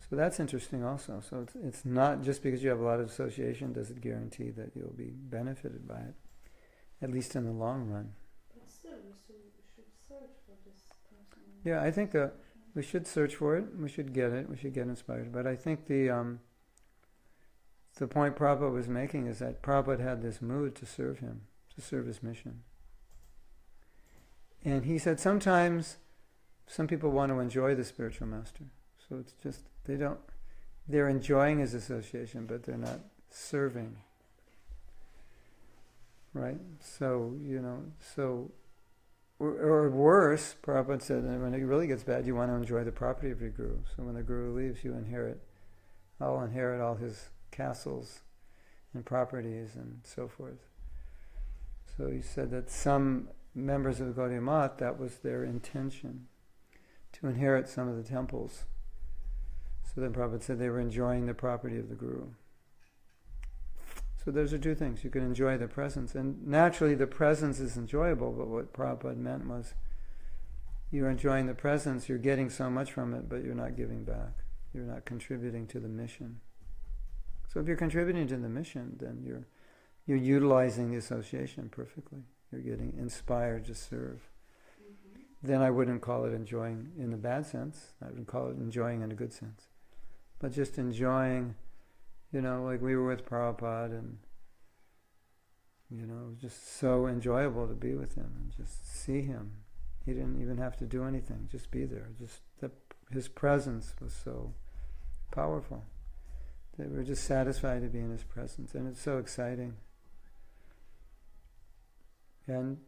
Speaker 1: So that's interesting also. So it's not just because you have a lot of association does it guarantee that you'll be benefited by it, at least in the long run.
Speaker 2: But still, we should search for this person.
Speaker 1: Yeah, I think we should search for it. We should get it. We should get inspired. But I think the point Prabhupada was making is that Prabhupada had this mood to serve him, to serve his mission. And he said sometimes some people want to enjoy the spiritual master. So it's just, they're enjoying his association, but they're not serving. Right? So, or worse, Prabhupada said, when it really gets bad, you want to enjoy the property of your guru. So when the guru leaves, I'll inherit all his castles and properties and so forth. So he said that some members of the Gaudiya Math, that was their intention, to inherit some of the temples. So then Prabhupada said they were enjoying the property of the guru. So those are 2 things. You can enjoy the presence, and naturally the presence is enjoyable, but what Prabhupada meant was you're enjoying the presence, you're getting so much from it, but you're not giving back. You're not contributing to the mission. So if you're contributing to the mission, then you're utilizing the association perfectly. You're getting inspired to serve. Then I wouldn't call it enjoying in the bad sense. I would call it enjoying in a good sense. But just enjoying, like we were with Prabhupada, and it was just so enjoyable to be with him and just see him. He didn't even have to do anything, just be there. His presence was so powerful that we were just satisfied to be in his presence, and it's so exciting. And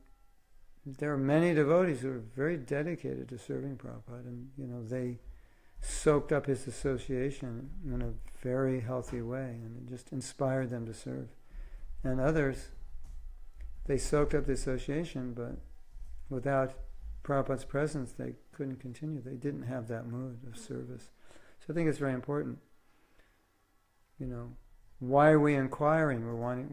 Speaker 1: there are many devotees who are very dedicated to serving Prabhupada, and they soaked up his association in a very healthy way, and it just inspired them to serve. And others, they soaked up the association, but without Prabhupada's presence, they couldn't continue. They didn't have that mood of service. So I think it's very important. Why are we inquiring?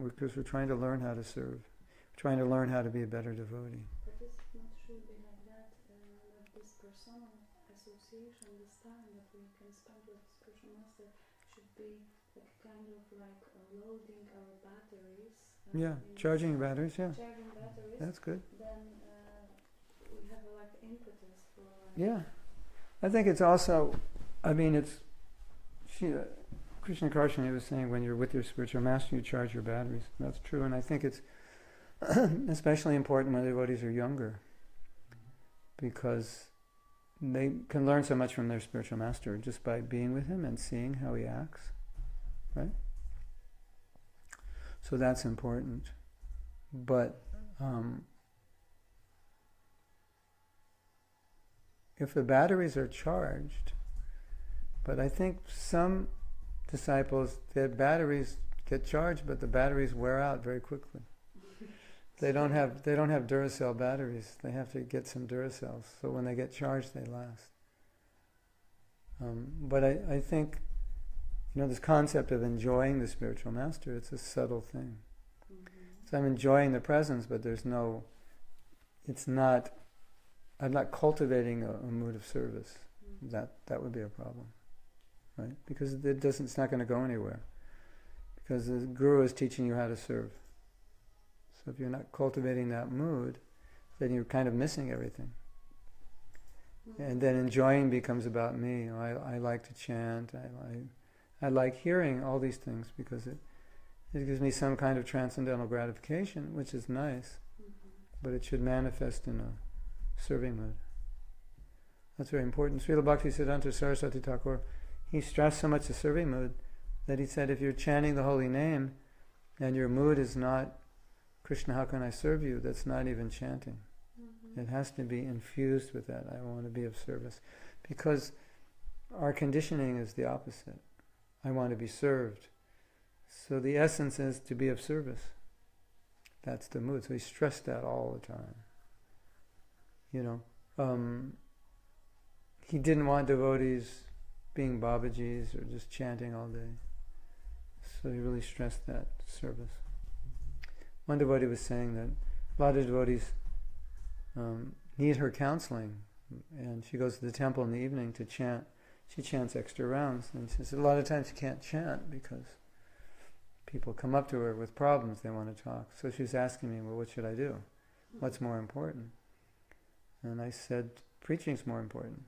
Speaker 1: Because we're trying to learn how to serve. We're trying to learn how to be a better devotee.
Speaker 2: But this not should be like that, this personal association, this time that we can spend with the spiritual master should be like kind of like loading our batteries
Speaker 1: Yeah, charging batteries, yeah.
Speaker 2: Charging batteries.
Speaker 1: That's good.
Speaker 2: Then we have like impetus for.
Speaker 1: Yeah. I think it's also, I mean, it's, Krishna Karshani was saying when you're with your spiritual master, you charge your batteries. That's true, and I think it's especially important when the devotees are younger, because they can learn so much from their spiritual master just by being with him and seeing how he acts, right? So that's important. But if the batteries are charged, but I think some disciples, their batteries get charged, but the batteries wear out very quickly. They don't have Duracell batteries. They have to get some Duracells. So when they get charged, they last. But I think, this concept of enjoying the spiritual master, it's a subtle thing. So I'm enjoying the presence, but I'm not cultivating a mood of service. That would be a problem, right? Because it's not going to go anywhere. Because the Guru is teaching you how to serve. So if you're not cultivating that mood, then you're kind of missing everything. And then enjoying becomes about me. I like to chant. I like hearing all these things because it gives me some kind of transcendental gratification, which is nice. But it should manifest in a serving mood. That's very important. Srila Bhaktisiddhanta Saraswati Thakur, he stressed so much the serving mood that he said if you're chanting the holy name and your mood is not Krishna, how can I serve you? That's not even chanting. It has to be infused with that. I want to be of service. Because our conditioning is the opposite. I want to be served. So the essence is to be of service. That's the mood. So he stressed that all the time. He didn't want devotees being Babajis or just chanting all day. So he really stressed that service. One devotee was saying that a lot of devotees need her counseling, and she goes to the temple in the evening to chant. She chants extra rounds, and she says a lot of times she can't chant because people come up to her with problems, they want to talk. So she was asking me, well, what should I do? What's more important? And I said, preaching's more important.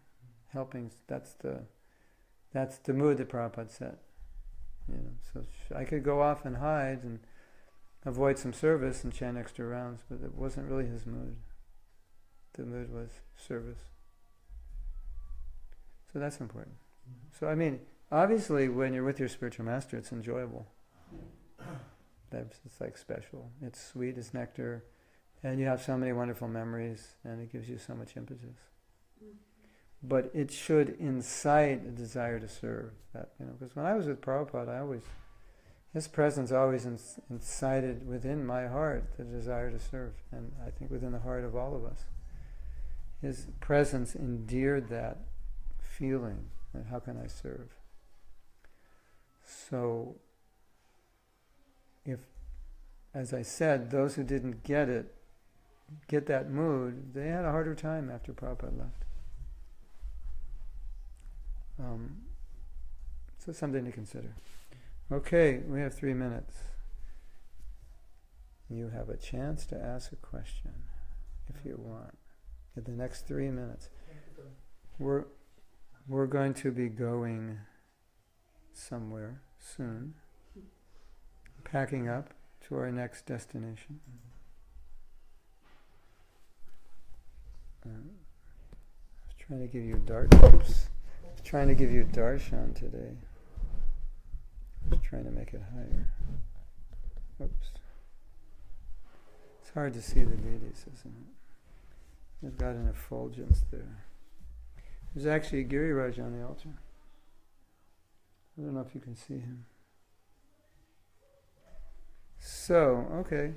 Speaker 1: Helping, that's the mood that Prabhupada set. So I could go off and hide and avoid some service and chant extra rounds, but it wasn't really his mood. The mood was service. So that's important. So obviously when you're with your spiritual master, it's enjoyable. It's like special. It's sweet as nectar, and you have so many wonderful memories, and it gives you so much impetus. But it should incite a desire to serve. Because when I was with Prabhupada, his presence always incited within my heart the desire to serve, and I think within the heart of all of us. His presence endeared that feeling, that how can I serve? So, if, as I said, those who didn't get that mood, they had a harder time after Prabhupada left. So something to consider. Okay, we have 3 minutes. You have a chance to ask a question if you want. In the next 3 minutes. We're going to be going somewhere soon, packing up to our next destination. I was trying to give you darshan today. I was trying to make it higher. Oops. It's hard to see the deities, isn't it? They've got an effulgence there. There's actually Giriraj on the altar. I don't know if you can see him. So, okay.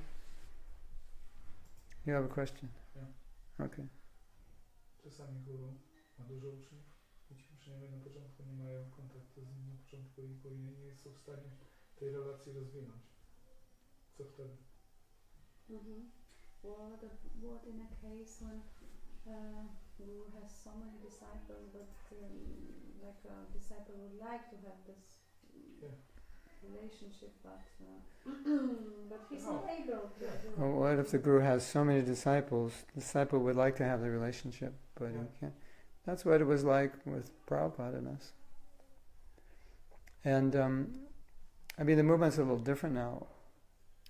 Speaker 1: You have a question?
Speaker 3: Yeah.
Speaker 1: Okay.
Speaker 3: Czasami guru ma dużo uczniów i ci uczniowie na początku nie mają kontaktu z nim na początku i nie są w stanie tej relacji rozwinąć. Co wtedy?
Speaker 2: What in a case when Guru has so many disciples, but like a disciple would like to have this relationship, but he's not able to do it.
Speaker 1: Well, what if the guru has so many disciples? The disciple would like to have the relationship, but he can't. That's what it was like with Prabhupada and us. And I mean, the movement's a little different now.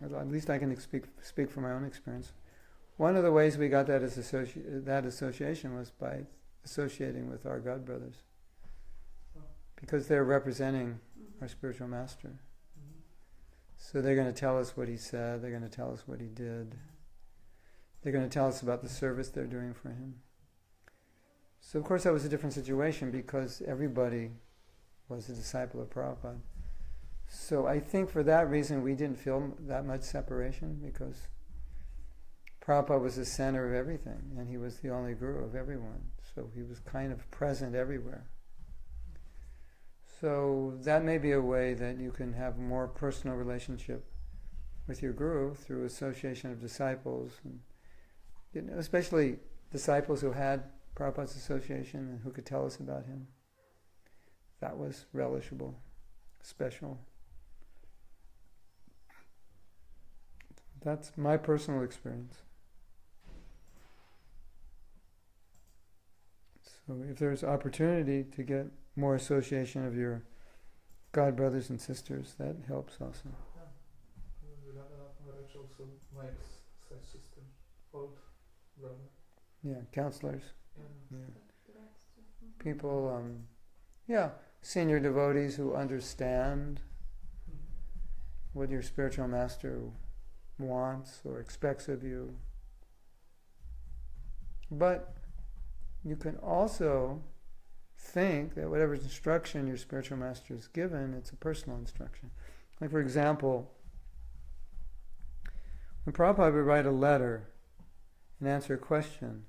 Speaker 1: At least I can speak from my own experience. One of the ways we got that association was by associating with our God brothers, because they're representing our spiritual master. So they're going to tell us what he said, they're going to tell us what he did, they're going to tell us about the service they're doing for him. So of course that was a different situation because everybody was a disciple of Prabhupada. So I think for that reason we didn't feel that much separation, because Prabhupada was the center of everything and he was the only guru of everyone. So he was kind of present everywhere. So that may be a way that you can have a more personal relationship with your guru through association of disciples, and especially disciples who had Prabhupada's association and who could tell us about him. That was relishable, special. That's my personal experience. So if there's opportunity to get more association of your God brothers and sisters, that helps also.
Speaker 3: Also makes such system old brother.
Speaker 1: Yeah, counselors.
Speaker 3: Yeah.
Speaker 1: People, senior devotees who understand what your spiritual master wants or expects of you. But you can also think that whatever instruction your spiritual master has given, it's a personal instruction. Like for example, when Prabhupada would write a letter and answer a question,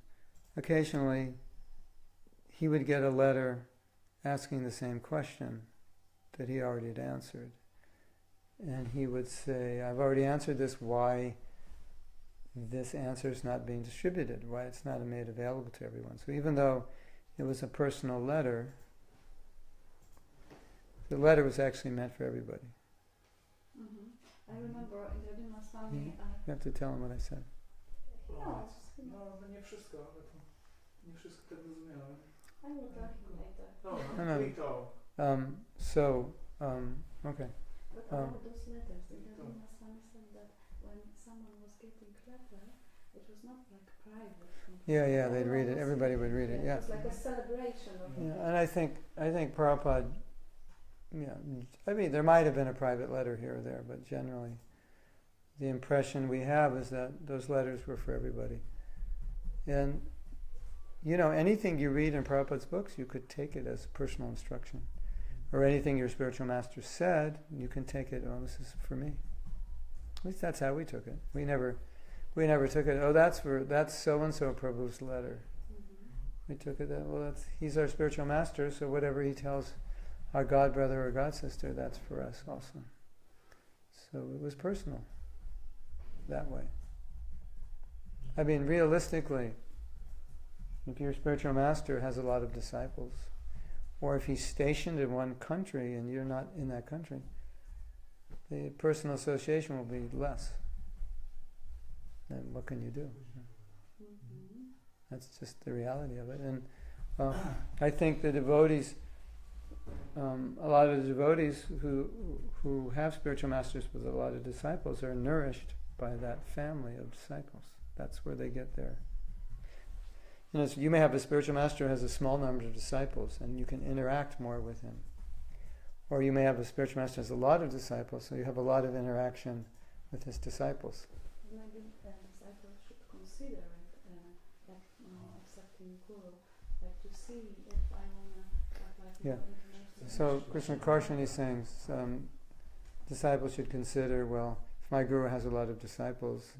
Speaker 1: occasionally he would get a letter asking the same question that he already had answered. And he would say, I've already answered this, why this answer is not being distributed, why it's not made available to everyone. So even though it was a personal letter, the letter was actually meant for everybody.
Speaker 2: I remember in the Dima Swami,
Speaker 1: You have to tell him what I said.
Speaker 3: No, nie wszystko, ale to nie wszystko tak zrozumiałem.
Speaker 2: I will tell him later.
Speaker 1: Okay.
Speaker 2: But about those letters, the Dima Swami said that when someone was getting letter, it was not like private.
Speaker 1: Yeah, they'd read it. Everybody would read it. Yeah.
Speaker 2: It was like a celebration of it.
Speaker 1: Yeah, and I think Prabhupada. I mean, there might have been a private letter here or there, but generally, the impression we have is that those letters were for everybody. And anything you read in Prabhupada's books, you could take it as personal instruction, or anything your spiritual master said, you can take it. Oh, this is for me. At least that's how we took it. We never took it. Oh, that's so and so Prabhu's letter. We took it that he's our spiritual master, so whatever he tells our God brother or God sister, that's for us also. So it was personal that way. I mean, realistically, if your spiritual master has a lot of disciples, or if he's stationed in one country and you're not in that country, the personal association will be less. And what can you do? That's just the reality of it. And I think the devotees, a lot of the devotees who have spiritual masters with a lot of disciples are nourished by that family of disciples. That's where they get their... So you may have a spiritual master who has a small number of disciples and you can interact more with him. Or you may have a spiritual master who has a lot of disciples, so you have a lot of interaction with his disciples.
Speaker 2: Maybe disciples should consider accepting guru, to see if I want to have
Speaker 1: So Krishna Karshan is saying disciples should consider, well, if my guru has a lot of disciples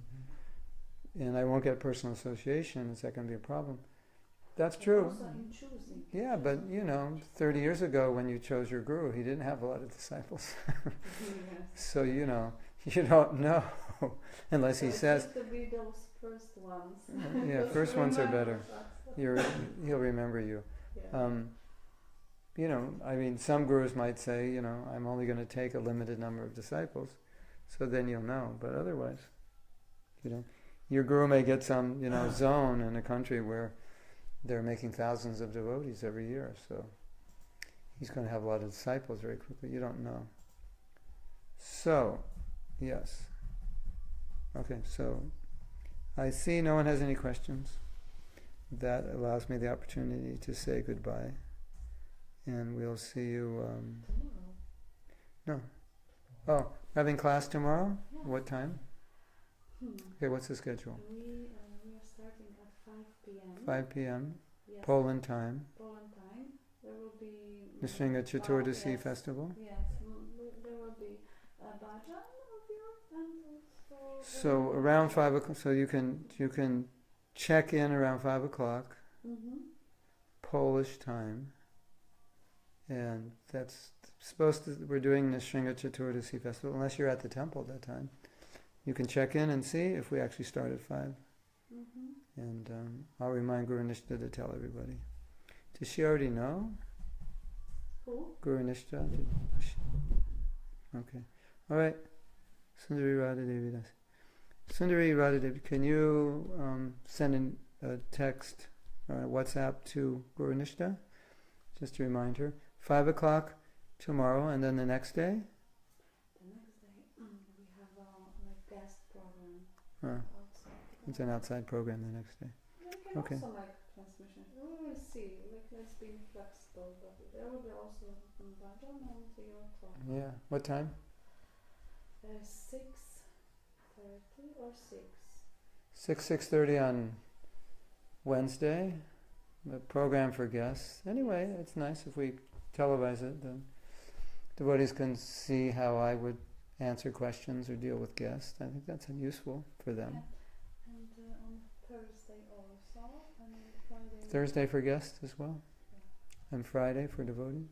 Speaker 1: and I won't get personal association, is that going to be a problem? That's true.
Speaker 2: Also in choosing.
Speaker 1: Yeah, but 30 years ago when you chose your guru, he didn't have a lot of disciples. So you don't know unless he says.
Speaker 2: It should be those first ones.
Speaker 1: Yeah, first ones are better. He'll remember you.
Speaker 2: Yeah.
Speaker 1: I mean, some gurus might say, I'm only going to take a limited number of disciples. So then you'll know. But otherwise, your guru may get some, zone in a country where they're making thousands of devotees every year. So he's going to have a lot of disciples very quickly. You don't know. So, yes. Okay, so I see no one has any questions. That allows me the opportunity to say goodbye. And we'll see you... No. Oh, having class tomorrow?
Speaker 2: Yeah.
Speaker 1: What time? Okay, what's the schedule?
Speaker 2: We are starting at 5 p.m.
Speaker 1: 5 p.m.
Speaker 2: Yes.
Speaker 1: Poland time.
Speaker 2: Poland time. There will be...
Speaker 1: The Sringa Chaturdasi
Speaker 2: yes.
Speaker 1: Festival.
Speaker 2: Yes, there will be a bhajan and also...
Speaker 1: So around 5 o'clock, so you can check in around 5 o'clock, Polish time, and that's supposed to, we're doing the Sringa Chaturdasi Festival, unless you're at the temple at that time. You can check in and see if we actually start at 5. And I'll remind Guru Nishta to tell everybody. Does she already know?
Speaker 2: Who?
Speaker 1: Guru Nishta? Okay. All right. Sundari Radha Devi Das. Sundari Radha Devi, can you send a text or a WhatsApp to Guru Nishta? Just to remind her. 5 o'clock tomorrow, and then the next day?
Speaker 2: The next day we have a guest program outside.
Speaker 1: It's an outside program the next day.
Speaker 2: We can
Speaker 1: Okay.
Speaker 2: also make transmission. We will see. Let's be flexible, but there will be also bhajan and your talk.
Speaker 1: Yeah. What time?
Speaker 2: 6:30 or 6.
Speaker 1: 6:30 on Wednesday. The program for guests. Anyway, it's nice if we televise it. Then devotees can see how I would answer questions or deal with guests. I think that's useful for them.
Speaker 2: Yeah. And on Thursday also, and on Friday.
Speaker 1: Thursday for guests as well?
Speaker 2: Yeah.
Speaker 1: And Friday for devotees?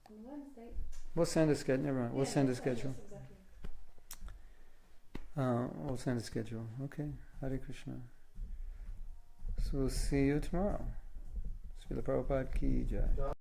Speaker 2: On Wednesday.
Speaker 1: We'll send a schedule. Never mind. We'll send a
Speaker 2: Yes,
Speaker 1: schedule.
Speaker 2: exactly.
Speaker 1: We'll send a schedule. Okay. Hare Krishna. So we'll see you tomorrow. Srila Prabhupada ki jai.